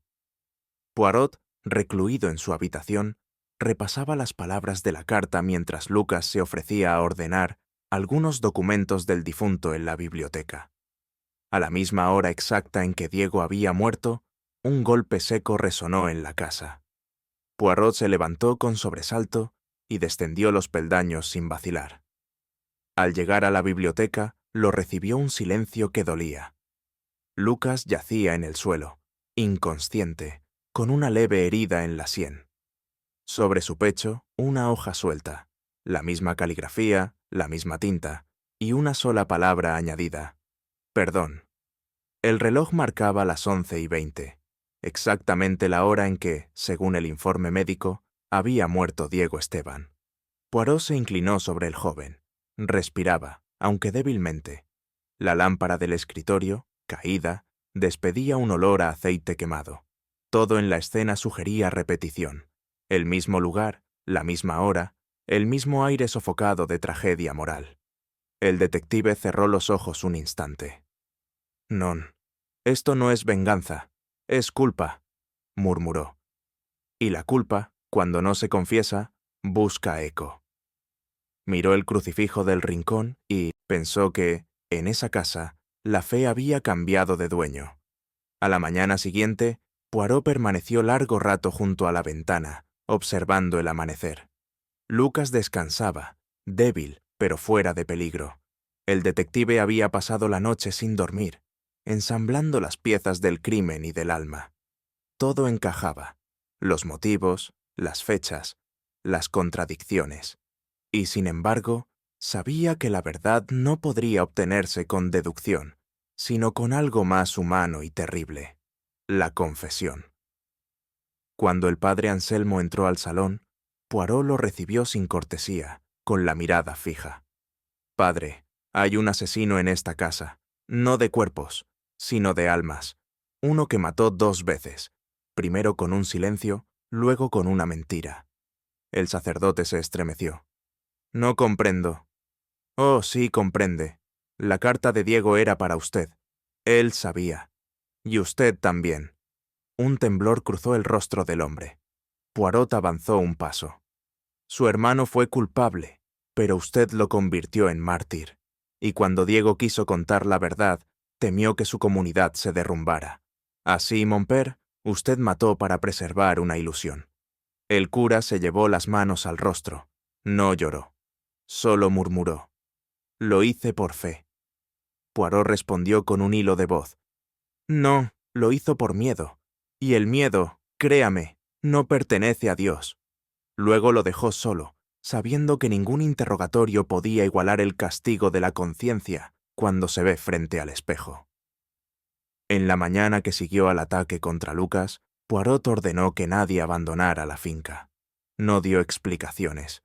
Poirot, recluido en su habitación, repasaba las palabras de la carta mientras Lucas se ofrecía a ordenar algunos documentos del difunto en la biblioteca. A la misma hora exacta en que Diego había muerto, un golpe seco resonó en la casa. Poirot se levantó con sobresalto y descendió los peldaños sin vacilar. Al llegar a la biblioteca, lo recibió un silencio que dolía. Lucas yacía en el suelo, inconsciente, con una leve herida en la sien. Sobre su pecho, una hoja suelta, la misma caligrafía, la misma tinta, y una sola palabra añadida: Perdón. El reloj marcaba las 11:20, exactamente la hora en que, según el informe médico, había muerto Diego Esteban. Poirot se inclinó sobre el joven. Respiraba, aunque débilmente. La lámpara del escritorio, caída, despedía un olor a aceite quemado. Todo en la escena sugería repetición. El mismo lugar, la misma hora, el mismo aire sofocado de tragedia moral. El detective cerró los ojos un instante. «Non, esto no es venganza, es culpa», murmuró. Y la culpa, cuando no se confiesa, busca eco. Miró el crucifijo del rincón y pensó que, en esa casa, la fe había cambiado de dueño. A la mañana siguiente, Poirot permaneció largo rato junto a la ventana, observando el amanecer. Lucas descansaba, débil, pero fuera de peligro. El detective había pasado la noche sin dormir, ensamblando las piezas del crimen y del alma. Todo encajaba: los motivos, las fechas, las contradicciones. Y sin embargo, sabía que la verdad no podría obtenerse con deducción, sino con algo más humano y terrible: la confesión. Cuando el padre Anselmo entró al salón, Poirot lo recibió sin cortesía, con la mirada fija. «Padre, hay un asesino en esta casa, no de cuerpos, sino de almas. Uno que mató 2 veces, primero con un silencio, luego con una mentira». El sacerdote se estremeció. «No comprendo». «Oh, sí, comprende. La carta de Diego era para usted. Él sabía. Y usted también». Un temblor cruzó el rostro del hombre. Poirot avanzó un paso. «Su hermano fue culpable, pero usted lo convirtió en mártir. Y cuando Diego quiso contar la verdad, temió que su comunidad se derrumbara. Así, mon père, usted mató para preservar una ilusión». El cura se llevó las manos al rostro. No lloró. Solo murmuró: «Lo hice por fe». Poirot respondió con un hilo de voz: «No, lo hizo por miedo. Y el miedo, créame, no pertenece a Dios». Luego lo dejó solo, sabiendo que ningún interrogatorio podía igualar el castigo de la conciencia cuando se ve frente al espejo. En la mañana que siguió al ataque contra Lucas, Poirot ordenó que nadie abandonara la finca. No dio explicaciones.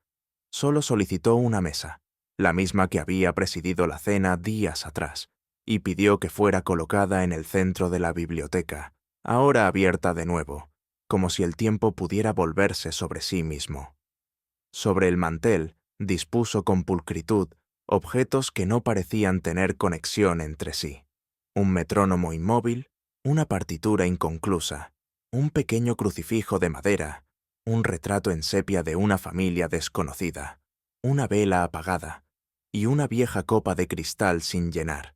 Solo solicitó una mesa, la misma que había presidido la cena días atrás, y pidió que fuera colocada en el centro de la biblioteca, ahora abierta de nuevo, como si el tiempo pudiera volverse sobre sí mismo. Sobre el mantel dispuso con pulcritud objetos que no parecían tener conexión entre sí: un metrónomo inmóvil, una partitura inconclusa, un pequeño crucifijo de madera, un retrato en sepia de una familia desconocida, una vela apagada y una vieja copa de cristal sin llenar.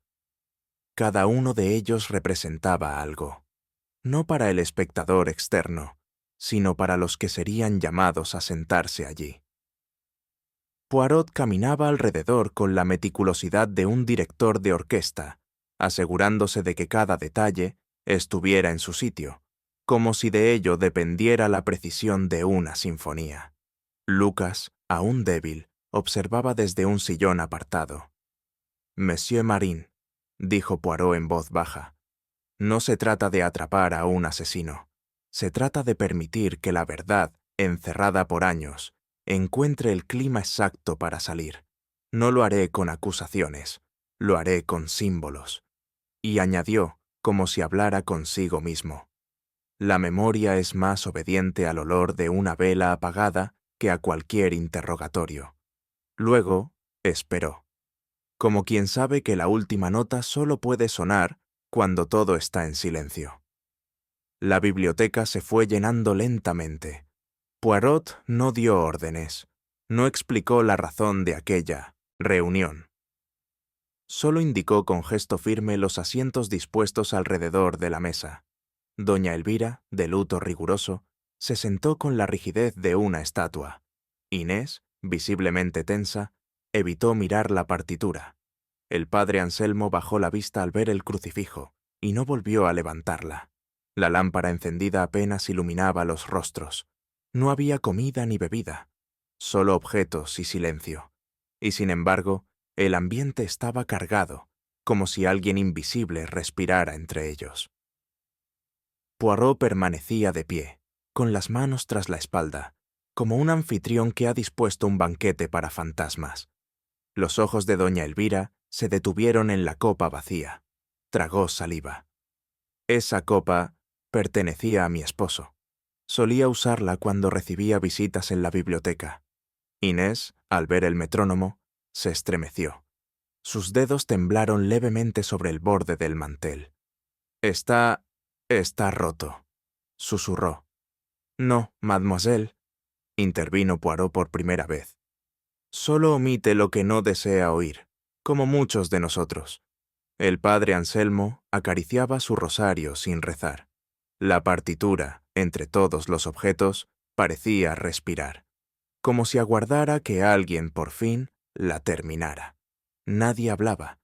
Cada uno de ellos representaba algo, no para el espectador externo, sino para los que serían llamados a sentarse allí. Poirot caminaba alrededor con la meticulosidad de un director de orquesta, asegurándose de que cada detalle estuviera en su sitio, como si de ello dependiera la precisión de una sinfonía. Lucas, aún débil, observaba desde un sillón apartado. «Monsieur Marin», dijo Poirot en voz baja, «no se trata de atrapar a un asesino. Se trata de permitir que la verdad, encerrada por años, encuentre el clima exacto para salir. No lo haré con acusaciones, lo haré con símbolos». Y añadió, como si hablara consigo mismo: «La memoria es más obediente al olor de una vela apagada que a cualquier interrogatorio». Luego, esperó, como quien sabe que la última nota solo puede sonar cuando todo está en silencio. La biblioteca se fue llenando lentamente. Poirot no dio órdenes, no explicó la razón de aquella reunión. Solo indicó con gesto firme los asientos dispuestos alrededor de la mesa. Doña Elvira, de luto riguroso, se sentó con la rigidez de una estatua. Inés, visiblemente tensa, evitó mirar la partitura. El padre Anselmo bajó la vista al ver el crucifijo y no volvió a levantarla. La lámpara encendida apenas iluminaba los rostros. No había comida ni bebida, solo objetos y silencio. Y sin embargo, el ambiente estaba cargado, como si alguien invisible respirara entre ellos. Poirot permanecía de pie, con las manos tras la espalda, como un anfitrión que ha dispuesto un banquete para fantasmas. Los ojos de doña Elvira se detuvieron en la copa vacía. Tragó saliva. Esa copa pertenecía a mi esposo. Solía usarla cuando recibía visitas en la biblioteca. Inés, al ver el metrónomo, se estremeció. Sus dedos temblaron levemente sobre el borde del mantel. Está roto», susurró. «No, mademoiselle», intervino Poirot por primera vez. «Solo omite lo que no desea oír, como muchos de nosotros». El padre Anselmo acariciaba su rosario sin rezar. La partitura, entre todos los objetos, parecía respirar, como si aguardara que alguien por fin la terminara. Nadie hablaba.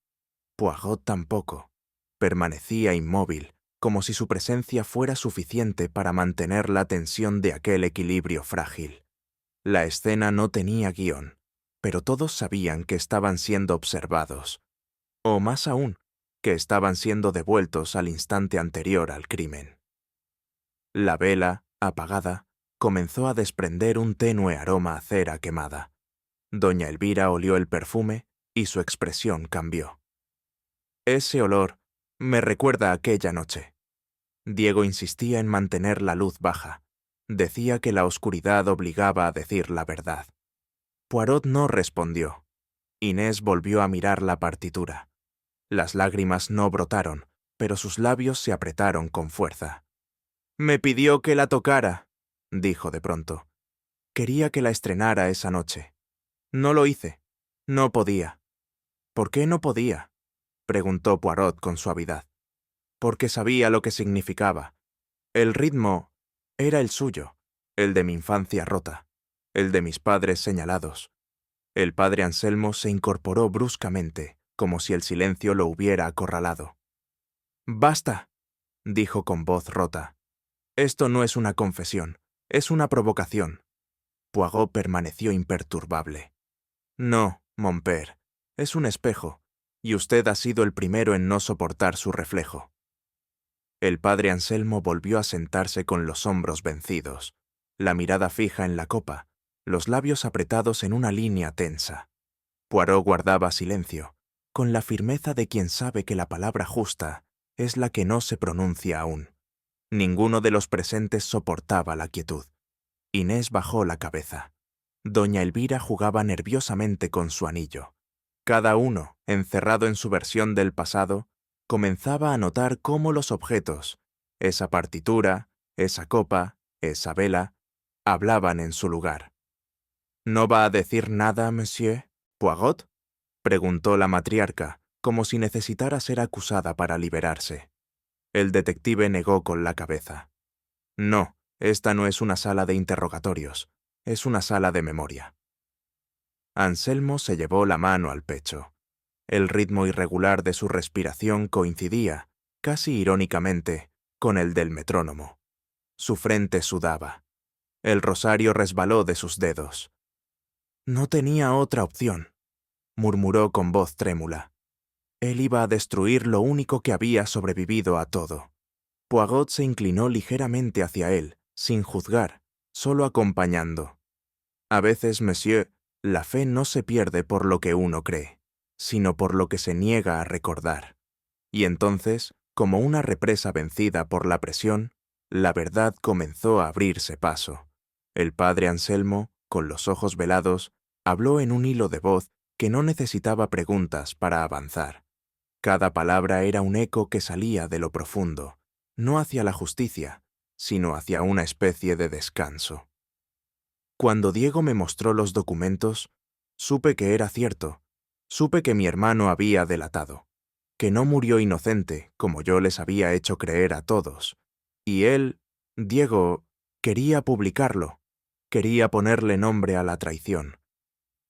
Poirot tampoco. Permanecía inmóvil, como si su presencia fuera suficiente para mantener la tensión de aquel equilibrio frágil. La escena no tenía guión, pero todos sabían que estaban siendo observados, o más aún, que estaban siendo devueltos al instante anterior al crimen. La vela, apagada, comenzó a desprender un tenue aroma a cera quemada. Doña Elvira olió el perfume y su expresión cambió. «Ese olor me recuerda a aquella noche». Diego insistía en mantener la luz baja. Decía que la oscuridad obligaba a decir la verdad. Poirot no respondió. Inés volvió a mirar la partitura. Las lágrimas no brotaron, pero sus labios se apretaron con fuerza. «Me pidió que la tocara», dijo de pronto. «Quería que la estrenara esa noche. No lo hice. No podía». «¿Por qué no podía?», preguntó Poirot con suavidad. «Porque sabía lo que significaba. El ritmo era el suyo, el de mi infancia rota, el de mis padres señalados». El padre Anselmo se incorporó bruscamente, como si el silencio lo hubiera acorralado. «Basta», dijo con voz rota. «Esto no es una confesión, es una provocación». Poirot permaneció imperturbable. «No, mon père, es un espejo, y usted ha sido el primero en no soportar su reflejo». El padre Anselmo volvió a sentarse con los hombros vencidos, la mirada fija en la copa, los labios apretados en una línea tensa. Poirot guardaba silencio, con la firmeza de quien sabe que la palabra justa es la que no se pronuncia aún. Ninguno de los presentes soportaba la quietud. Inés bajó la cabeza. Doña Elvira jugaba nerviosamente con su anillo. Cada uno, encerrado en su versión del pasado, comenzaba a notar cómo los objetos, esa partitura, esa copa, esa vela, hablaban en su lugar. «¿No va a decir nada, monsieur Poirot?», preguntó la matriarca, como si necesitara ser acusada para liberarse. El detective negó con la cabeza. «No, esta no es una sala de interrogatorios, es una sala de memoria». Anselmo se llevó la mano al pecho. El ritmo irregular de su respiración coincidía, casi irónicamente, con el del metrónomo. Su frente sudaba. El rosario resbaló de sus dedos. «No tenía otra opción», murmuró con voz trémula. Él iba a destruir lo único que había sobrevivido a todo. Poirot se inclinó ligeramente hacia él, sin juzgar, solo acompañando. «A veces, monsieur, la fe no se pierde por lo que uno cree, sino por lo que se niega a recordar». Y entonces, como una represa vencida por la presión, la verdad comenzó a abrirse paso. El padre Anselmo, con los ojos velados, habló en un hilo de voz que no necesitaba preguntas para avanzar. Cada palabra era un eco que salía de lo profundo, no hacia la justicia, sino hacia una especie de descanso. Cuando Diego me mostró los documentos, supe que era cierto, supe que mi hermano había delatado, que no murió inocente como yo les había hecho creer a todos, y él, Diego, quería publicarlo, quería ponerle nombre a la traición.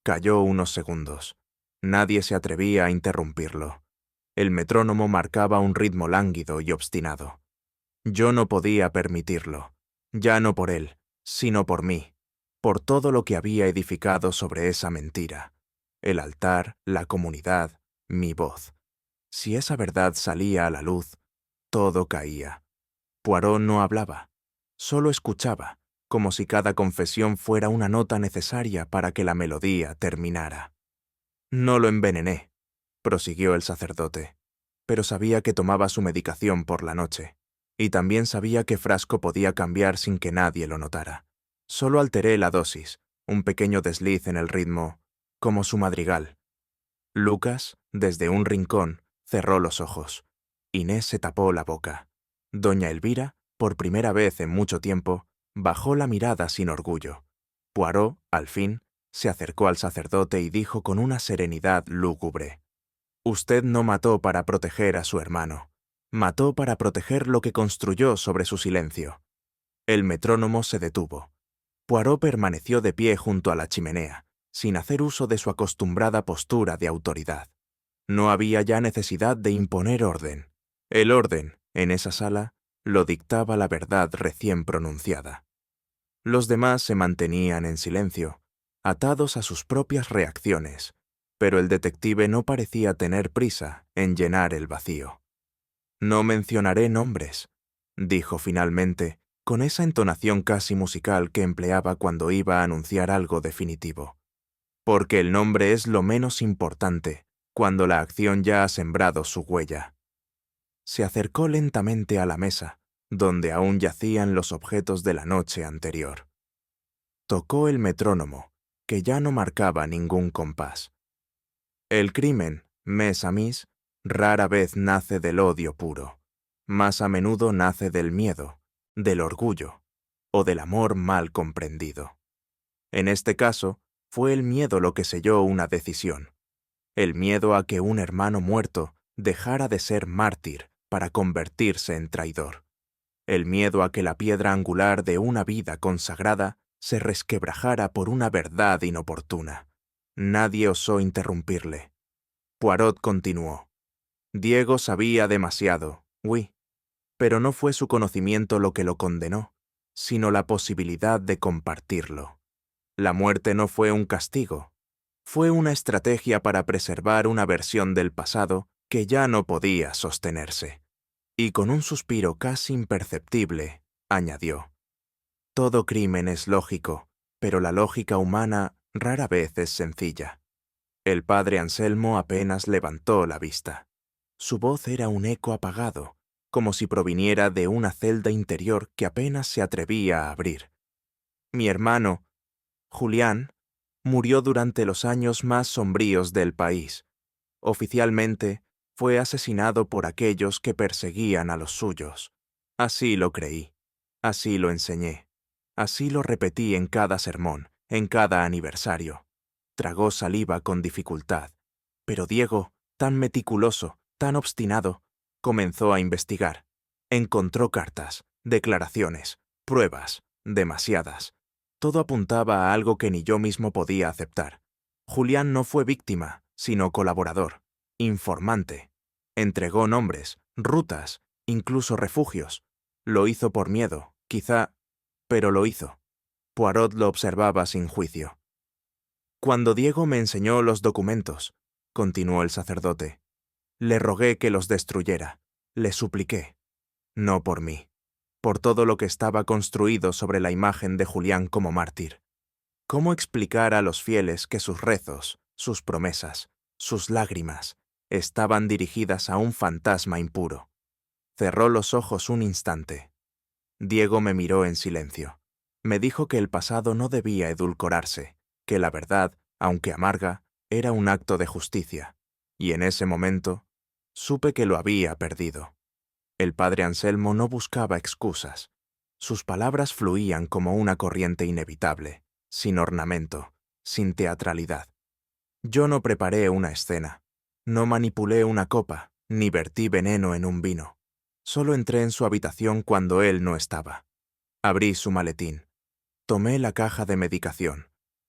Calló unos segundos. Nadie se atrevía a interrumpirlo. El metrónomo marcaba un ritmo lánguido y obstinado. Yo no podía permitirlo, ya no por él, sino por mí, por todo lo que había edificado sobre esa mentira. El altar, la comunidad, mi voz. Si esa verdad salía a la luz, todo caía. Poirot no hablaba, solo escuchaba, como si cada confesión fuera una nota necesaria para que la melodía terminara. No lo envenené, prosiguió el sacerdote, pero sabía que tomaba su medicación por la noche, y también sabía que Frasco podía cambiar sin que nadie lo notara. Solo alteré la dosis, un pequeño desliz en el ritmo, como su madrigal. Lucas, desde un rincón, cerró los ojos. Inés se tapó la boca. Doña Elvira, por primera vez en mucho tiempo, bajó la mirada sin orgullo. Poirot, al fin, se acercó al sacerdote y dijo con una serenidad lúgubre: «Usted no mató para proteger a su hermano. Mató para proteger lo que construyó sobre su silencio». El metrónomo se detuvo. Poirot permaneció de pie junto a la chimenea, sin hacer uso de su acostumbrada postura de autoridad. No había ya necesidad de imponer orden. El orden, en esa sala, lo dictaba la verdad recién pronunciada. Los demás se mantenían en silencio, atados a sus propias reacciones, pero el detective no parecía tener prisa en llenar el vacío. «No mencionaré nombres», dijo finalmente, con esa entonación casi musical que empleaba cuando iba a anunciar algo definitivo. «Porque el nombre es lo menos importante cuando la acción ya ha sembrado su huella». Se acercó lentamente a la mesa, donde aún yacían los objetos de la noche anterior. Tocó el metrónomo, que ya no marcaba ningún compás. El crimen, mes a mis, rara vez nace del odio puro. Más a menudo nace del miedo, del orgullo o del amor mal comprendido. En este caso, fue el miedo lo que selló una decisión. El miedo a que un hermano muerto dejara de ser mártir para convertirse en traidor. El miedo a que la piedra angular de una vida consagrada se resquebrajara por una verdad inoportuna. Nadie osó interrumpirle. Poirot continuó. Diego sabía demasiado, oui, pero no fue su conocimiento lo que lo condenó, sino la posibilidad de compartirlo. La muerte no fue un castigo, fue una estrategia para preservar una versión del pasado que ya no podía sostenerse. Y con un suspiro casi imperceptible, añadió: todo crimen es lógico, pero la lógica humana rara vez es sencilla. El padre Anselmo apenas levantó la vista. Su voz era un eco apagado, como si proviniera de una celda interior que apenas se atrevía a abrir. Mi hermano, Julián, murió durante los años más sombríos del país. Oficialmente, fue asesinado por aquellos que perseguían a los suyos. Así lo creí, así lo enseñé, así lo repetí en cada sermón, en cada aniversario. Tragó saliva con dificultad, pero Diego, tan meticuloso, tan obstinado, comenzó a investigar. Encontró cartas, declaraciones, pruebas, demasiadas. Todo apuntaba a algo que ni yo mismo podía aceptar. Julián no fue víctima, sino colaborador, informante. Entregó nombres, rutas, incluso refugios. Lo hizo por miedo, quizá, pero lo hizo. Poirot lo observaba sin juicio. Cuando Diego me enseñó los documentos, continuó el sacerdote, le rogué que los destruyera, le supliqué. No por mí, por todo lo que estaba construido sobre la imagen de Julián como mártir. ¿Cómo explicar a los fieles que sus rezos, sus promesas, sus lágrimas, estaban dirigidas a un fantasma impuro? Cerró los ojos un instante. Diego me miró en silencio. Me dijo que el pasado no debía edulcorarse, que la verdad, aunque amarga, era un acto de justicia, y en ese momento supe que lo había perdido. El padre Anselmo no buscaba excusas. Sus palabras fluían como una corriente inevitable, sin ornamento, sin teatralidad. Yo no preparé una escena, no manipulé una copa, ni vertí veneno en un vino. Solo entré en su habitación cuando él no estaba. Abrí su maletín. Tomé la caja de medicación.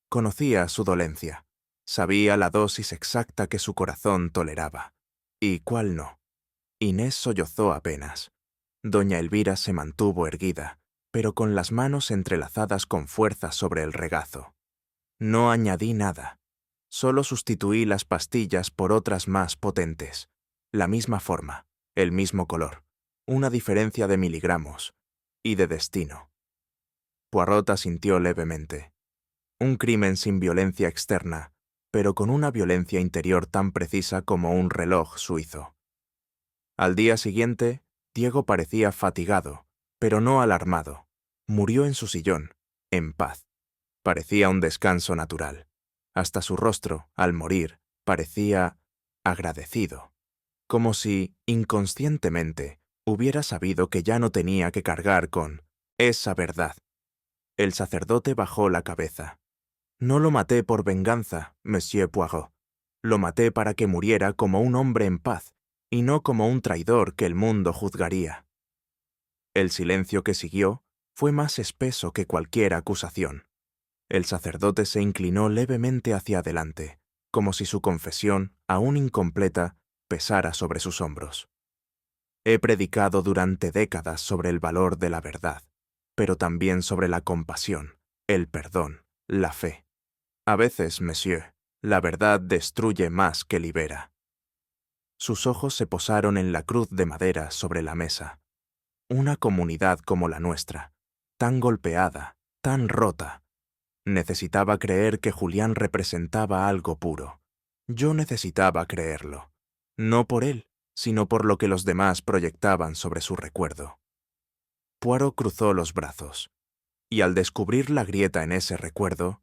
Conocía su dolencia. Sabía la dosis exacta que su corazón toleraba. ¿Y cuál no? Inés sollozó apenas. Doña Elvira se mantuvo erguida, pero con las manos entrelazadas con fuerza sobre el regazo. No añadí nada. Solo sustituí las pastillas por otras más potentes. la misma forma, el mismo color, una diferencia de miligramos y de destino. Poirot asintió levemente. Un crimen sin violencia externa, pero con una violencia interior tan precisa como un reloj suizo. Al día siguiente, Diego parecía fatigado, pero no alarmado. Murió en su sillón, en paz. Parecía un descanso natural. Hasta su rostro, al morir, parecía agradecido, como si, inconscientemente, hubiera sabido que ya no tenía que cargar con esa verdad. El sacerdote bajó la cabeza. No lo maté por venganza, Monsieur Poirot. Lo maté para que muriera como un hombre en paz, y no como un traidor que el mundo juzgaría. El silencio que siguió fue más espeso que cualquier acusación. El sacerdote se inclinó levemente hacia adelante, como si su confesión, aún incompleta, pesara sobre sus hombros. He predicado durante décadas sobre el valor de la verdad, pero también sobre la compasión, el perdón, la fe. A veces, monsieur, la verdad destruye más que libera. Sus ojos se posaron en la cruz de madera sobre la mesa. Una comunidad como la nuestra, tan golpeada, tan rota. Necesitaba creer que Julián representaba algo puro. Yo necesitaba creerlo. No por él, sino por lo que los demás proyectaban sobre su recuerdo. Poirot cruzó los brazos. Y al descubrir la grieta en ese recuerdo,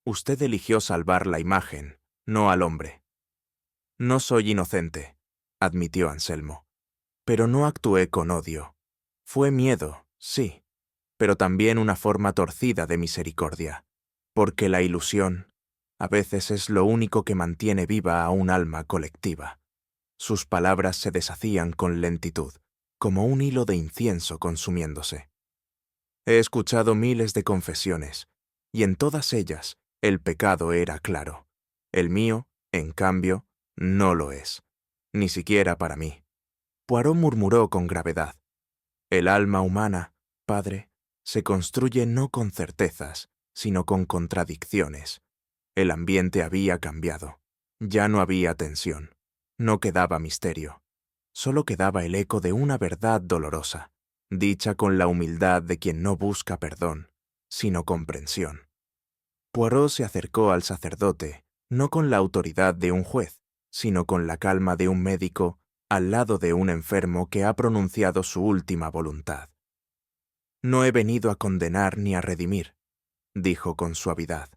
usted eligió salvar la imagen, no al hombre. No soy inocente, admitió Anselmo, pero no actué con odio. Fue miedo, sí, pero también una forma torcida de misericordia, porque la ilusión a veces es lo único que mantiene viva a un alma colectiva. Sus palabras se deshacían con lentitud, como un hilo de incienso consumiéndose. He escuchado miles de confesiones, y en todas ellas el pecado era claro. El mío, en cambio, no lo es, ni siquiera para mí. Poirot murmuró con gravedad. El alma humana, padre, se construye no con certezas, sino con contradicciones. El ambiente había cambiado. Ya no había tensión. No quedaba misterio. Solo quedaba el eco de una verdad dolorosa, dicha con la humildad de quien no busca perdón, sino comprensión. Poirot se acercó al sacerdote, no con la autoridad de un juez, sino con la calma de un médico al lado de un enfermo que ha pronunciado su última voluntad. No he venido a condenar ni a redimir, dijo con suavidad.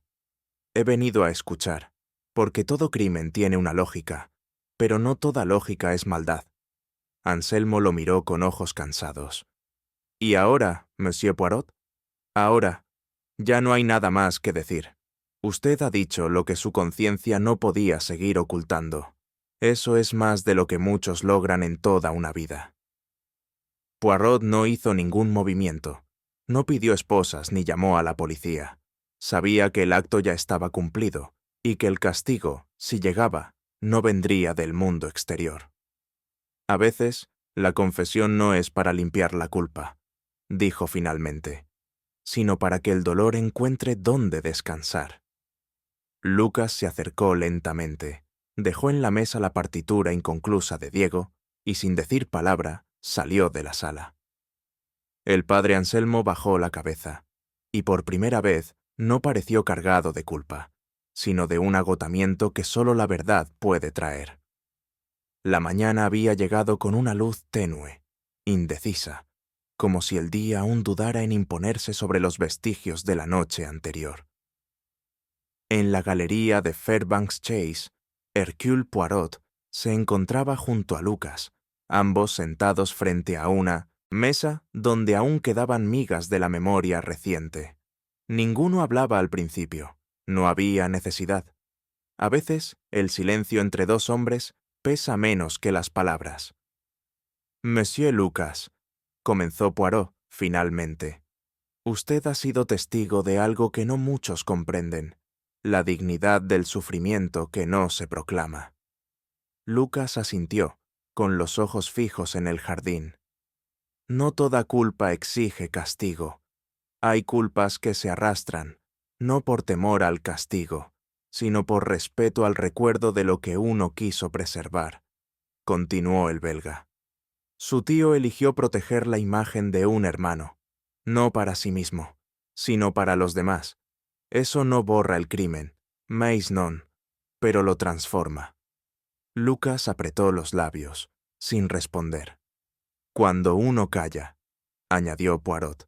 He venido a escuchar, porque todo crimen tiene una lógica, pero no toda lógica es maldad. Anselmo lo miró con ojos cansados. ¿Y ahora, Monsieur Poirot? Ahora, ya no hay nada más que decir. Usted ha dicho lo que su conciencia no podía seguir ocultando. Eso es más de lo que muchos logran en toda una vida. Poirot no hizo ningún movimiento. No pidió esposas ni llamó a la policía. Sabía que el acto ya estaba cumplido y que el castigo, si llegaba, no vendría del mundo exterior. A veces, la confesión no es para limpiar la culpa, dijo finalmente, sino para que el dolor encuentre dónde descansar. Lucas se acercó lentamente, dejó en la mesa la partitura inconclusa de Diego y, sin decir palabra, salió de la sala. El padre Anselmo bajó la cabeza, y por primera vez no pareció cargado de culpa, sino de un agotamiento que solo la verdad puede traer. La mañana había llegado con una luz tenue, indecisa, como si el día aún dudara en imponerse sobre los vestigios de la noche anterior. En la galería de Fairbanks Chase, Hercule Poirot se encontraba junto a Lucas, ambos sentados frente a una mesa donde aún quedaban migas de la memoria reciente. Ninguno hablaba al principio, no había necesidad. A veces, el silencio entre dos hombres pesa menos que las palabras. Monsieur Lucas, comenzó Poirot, finalmente, usted ha sido testigo de algo que no muchos comprenden, la dignidad del sufrimiento que no se proclama. Lucas asintió, con los ojos fijos en el jardín. No toda culpa exige castigo. Hay culpas que se arrastran, no por temor al castigo, sino por respeto al recuerdo de lo que uno quiso preservar. continuó el belga. Su tío eligió proteger la imagen de un hermano, no para sí mismo, sino para los demás. Eso no borra el crimen, mais non, pero lo transforma. Lucas apretó los labios, sin responder. Cuando uno calla, añadió Poirot,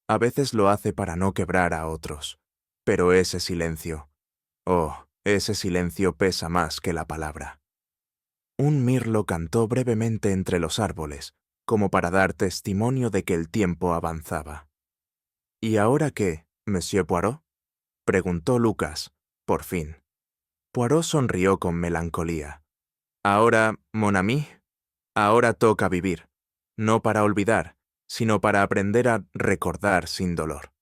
a veces lo hace para no quebrar a otros, pero ese silencio, oh, ese silencio pesa más que la palabra. Un mirlo cantó brevemente entre los árboles, como para dar testimonio de que el tiempo avanzaba. ¿Y ahora qué, Monsieur Poirot?, preguntó Lucas, por fin. Poirot sonrió con melancolía. Ahora, mon ami, ahora toca vivir, no para olvidar, sino para aprender a recordar sin dolor.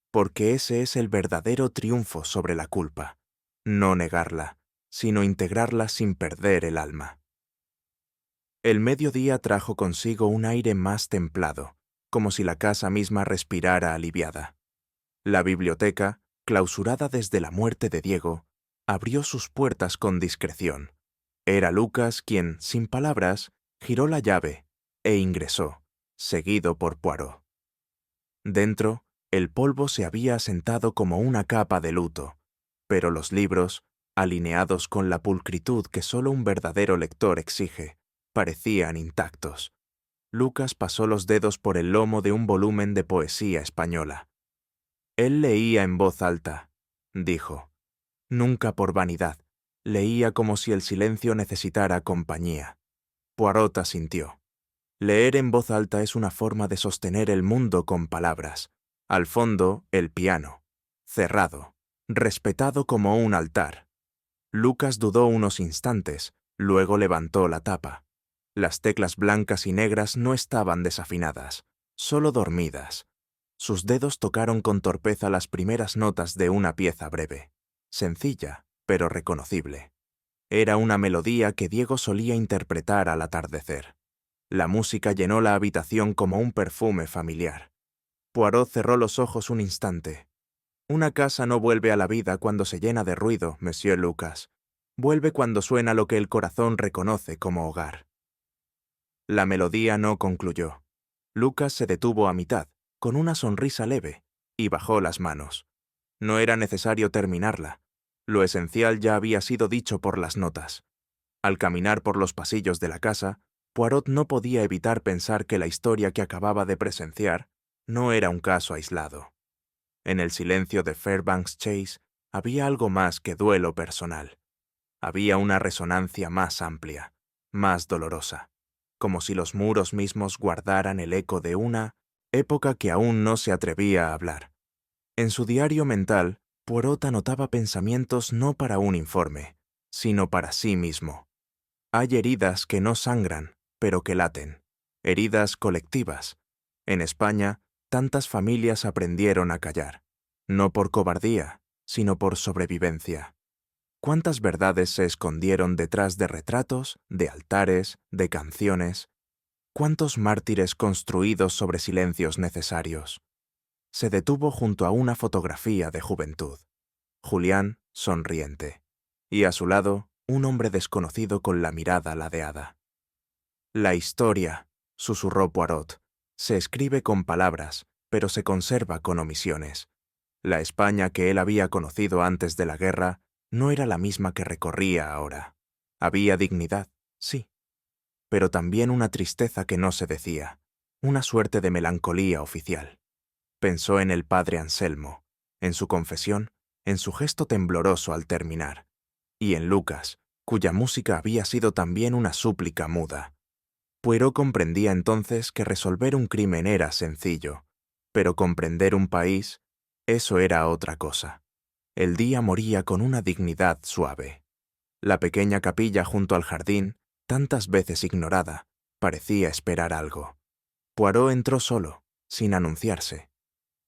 Porque ese es el verdadero triunfo sobre la culpa, no negarla, sino integrarla sin perder el alma. El mediodía trajo consigo un aire más templado, como si la casa misma respirara aliviada. La biblioteca, clausurada desde la muerte de Diego, abrió sus puertas con discreción. Era Lucas quien, sin palabras, giró la llave e ingresó, seguido por Poirot. Dentro, el polvo se había asentado como una capa de luto, pero los libros, alineados con la pulcritud que solo un verdadero lector exige, parecían intactos. Lucas pasó los dedos por el lomo de un volumen de poesía española. Él leía en voz alta, dijo. Nunca por vanidad. Leía como si el silencio necesitara compañía. Poirot asintió. Leer en voz alta es una forma de sostener el mundo con palabras. Al fondo, el piano. Cerrado. Respetado como un altar. Lucas dudó unos instantes, luego levantó la tapa. Las teclas blancas y negras no estaban desafinadas, solo dormidas. Sus dedos tocaron con torpeza las primeras notas de una pieza breve, sencilla, pero reconocible. Era una melodía que Diego solía interpretar al atardecer. La música llenó la habitación como un perfume familiar. Poirot cerró los ojos un instante. Una casa no vuelve a la vida cuando se llena de ruido, Monsieur Lucas. Vuelve cuando suena lo que el corazón reconoce como hogar. La melodía no concluyó. Lucas se detuvo a mitad, con una sonrisa leve, y bajó las manos. No era necesario terminarla. Lo esencial ya había sido dicho por las notas. Al caminar por los pasillos de la casa, Poirot no podía evitar pensar que la historia que acababa de presenciar no era un caso aislado. En el silencio de Fairbanks Chase había algo más que duelo personal. Había una resonancia más amplia, más dolorosa, como si los muros mismos guardaran el eco de una época que aún no se atrevía a hablar. En su diario mental, Poirot anotaba pensamientos no para un informe, sino para sí mismo. Hay heridas que no sangran, pero que laten. Heridas colectivas. En España, tantas familias aprendieron a callar, no por cobardía, sino por sobrevivencia. ¿Cuántas verdades se escondieron detrás de retratos, de altares, de canciones? ¿Cuántos mártires construidos sobre silencios necesarios? Se detuvo junto a una fotografía de juventud. Julián, sonriente. Y a su lado, un hombre desconocido con la mirada ladeada. La historia, susurró Poirot, se escribe con palabras, pero se conserva con omisiones. La España que él había conocido antes de la guerra no era la misma que recorría ahora. Había dignidad, sí, pero también una tristeza que no se decía, una suerte de melancolía oficial. Pensó en el padre Anselmo, en su confesión, en su gesto tembloroso al terminar, y en Lucas, cuya música había sido también una súplica muda. Poirot comprendía entonces que resolver un crimen era sencillo, pero comprender un país, eso era otra cosa. El día moría con una dignidad suave. La pequeña capilla junto al jardín, tantas veces ignorada, parecía esperar algo. Poirot entró solo, sin anunciarse.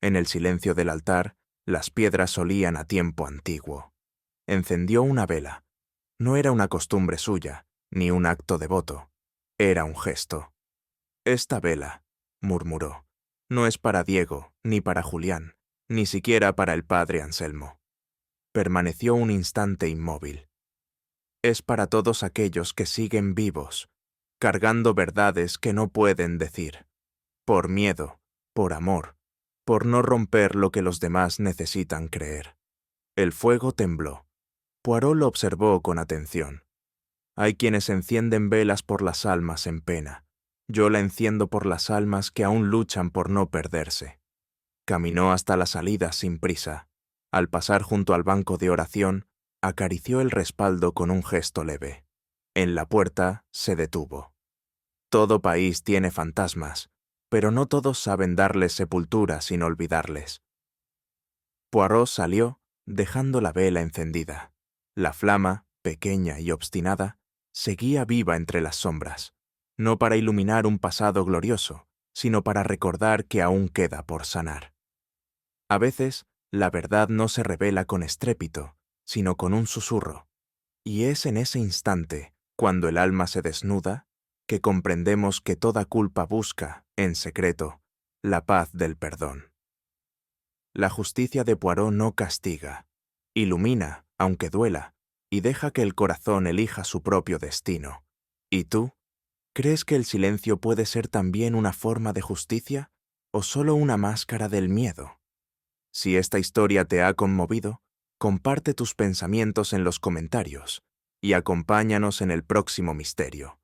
En el silencio del altar, las piedras olían a tiempo antiguo. Encendió una vela. No era una costumbre suya, ni un acto devoto. Era un gesto. «Esta vela», murmuró, «no es para Diego, ni para Julián, ni siquiera para el padre Anselmo». Permaneció un instante inmóvil. «Es para todos aquellos que siguen vivos», cargando verdades que no pueden decir, por miedo, por amor, por no romper lo que los demás necesitan creer. El fuego tembló. Poirot lo observó con atención. Hay quienes encienden velas por las almas en pena. Yo la enciendo por las almas que aún luchan por no perderse. Caminó hasta la salida sin prisa. Al pasar junto al banco de oración, acarició el respaldo con un gesto leve. En la puerta se detuvo. Todo país tiene fantasmas, pero no todos saben darles sepultura sin olvidarles. Poirot salió, dejando la vela encendida. La flama, pequeña y obstinada, seguía viva entre las sombras, no para iluminar un pasado glorioso, sino para recordar que aún queda por sanar. A veces, la verdad no se revela con estrépito, sino con un susurro, y es en ese instante, cuando el alma se desnuda, que comprendemos que toda culpa busca, en secreto, la paz del perdón. La justicia de Poirot no castiga, ilumina, aunque duela, y deja que el corazón elija su propio destino. ¿Y tú? ¿Crees que el silencio puede ser también una forma de justicia o solo una máscara del miedo? Si esta historia te ha conmovido, comparte tus pensamientos en los comentarios y acompáñanos en el próximo misterio,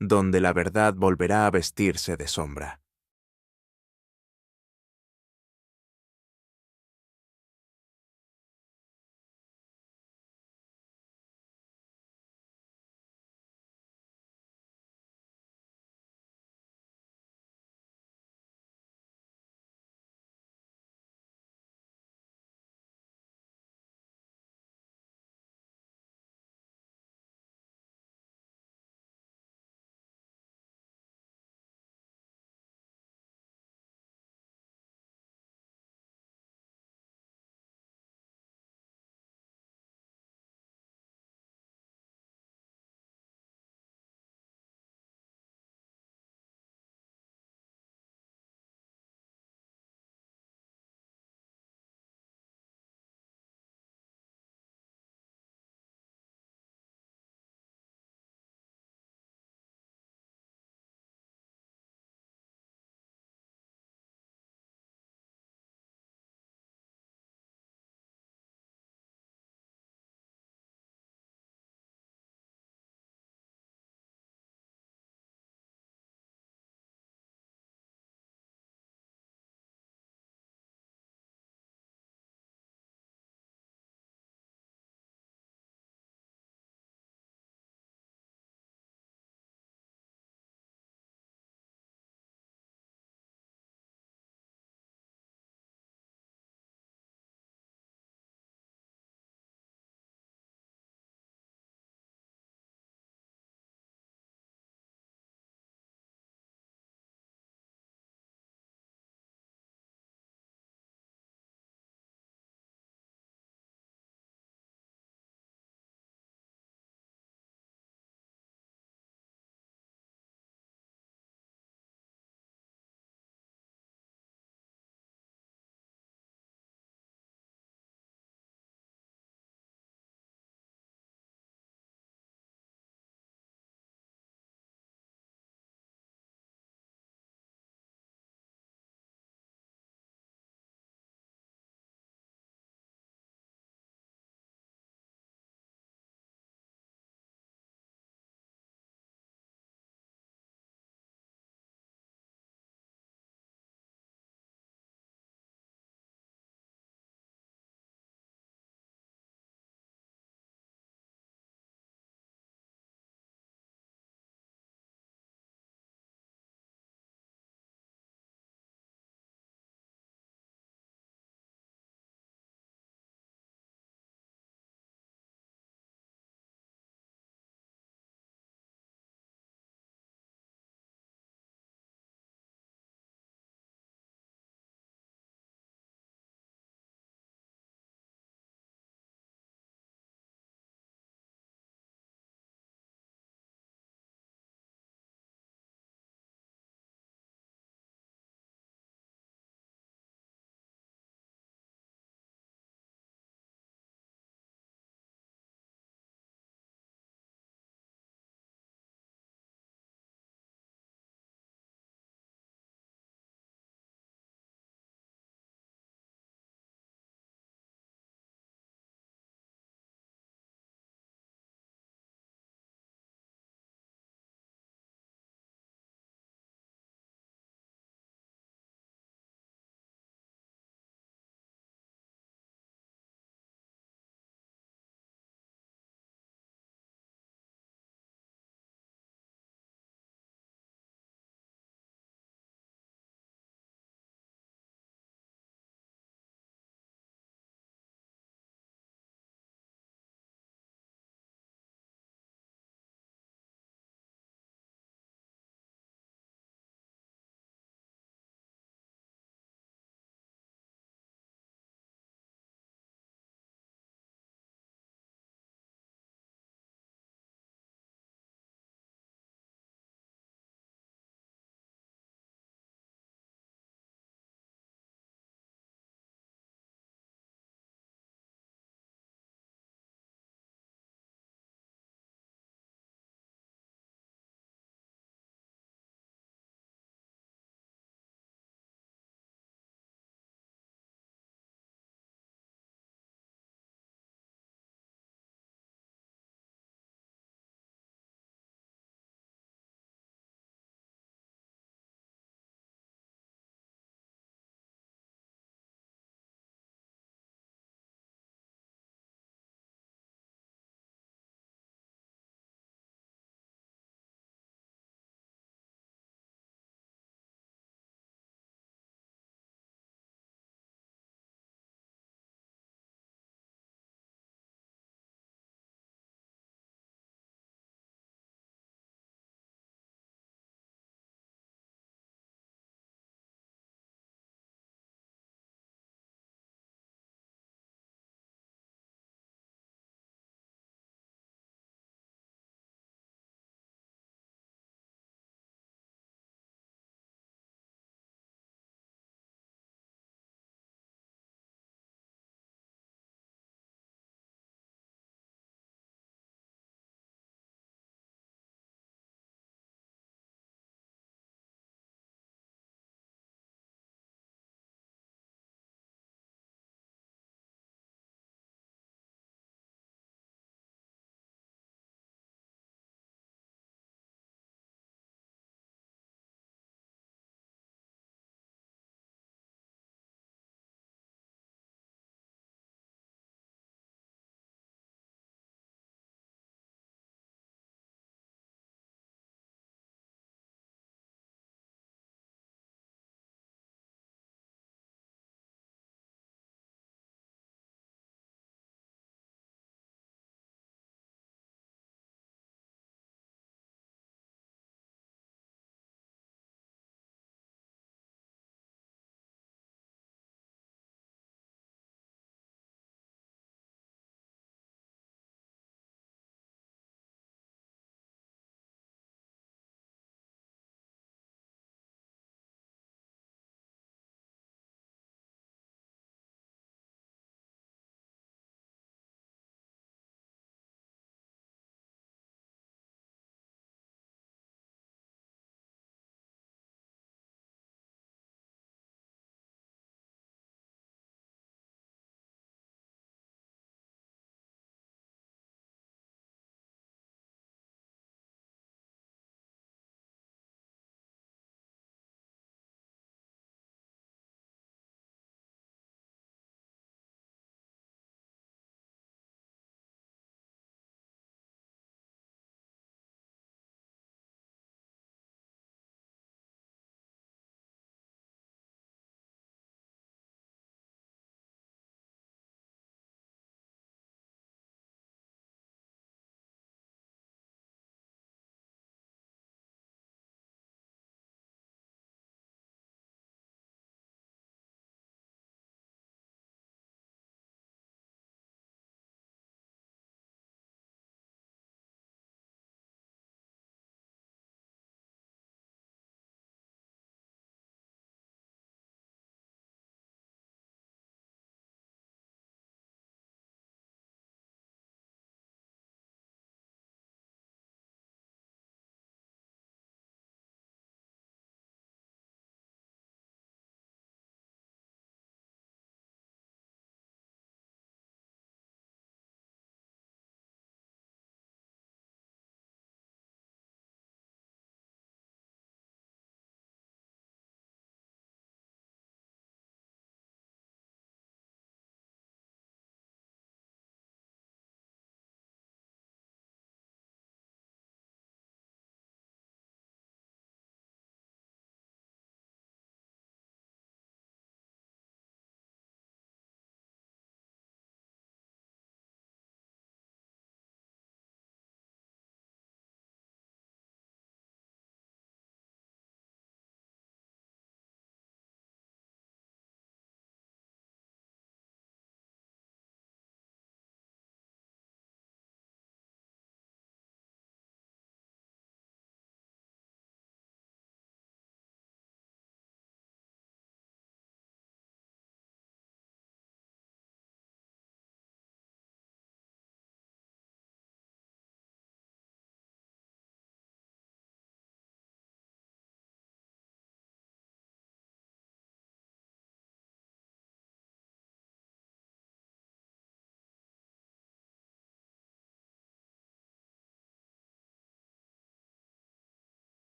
donde la verdad volverá a vestirse de sombra.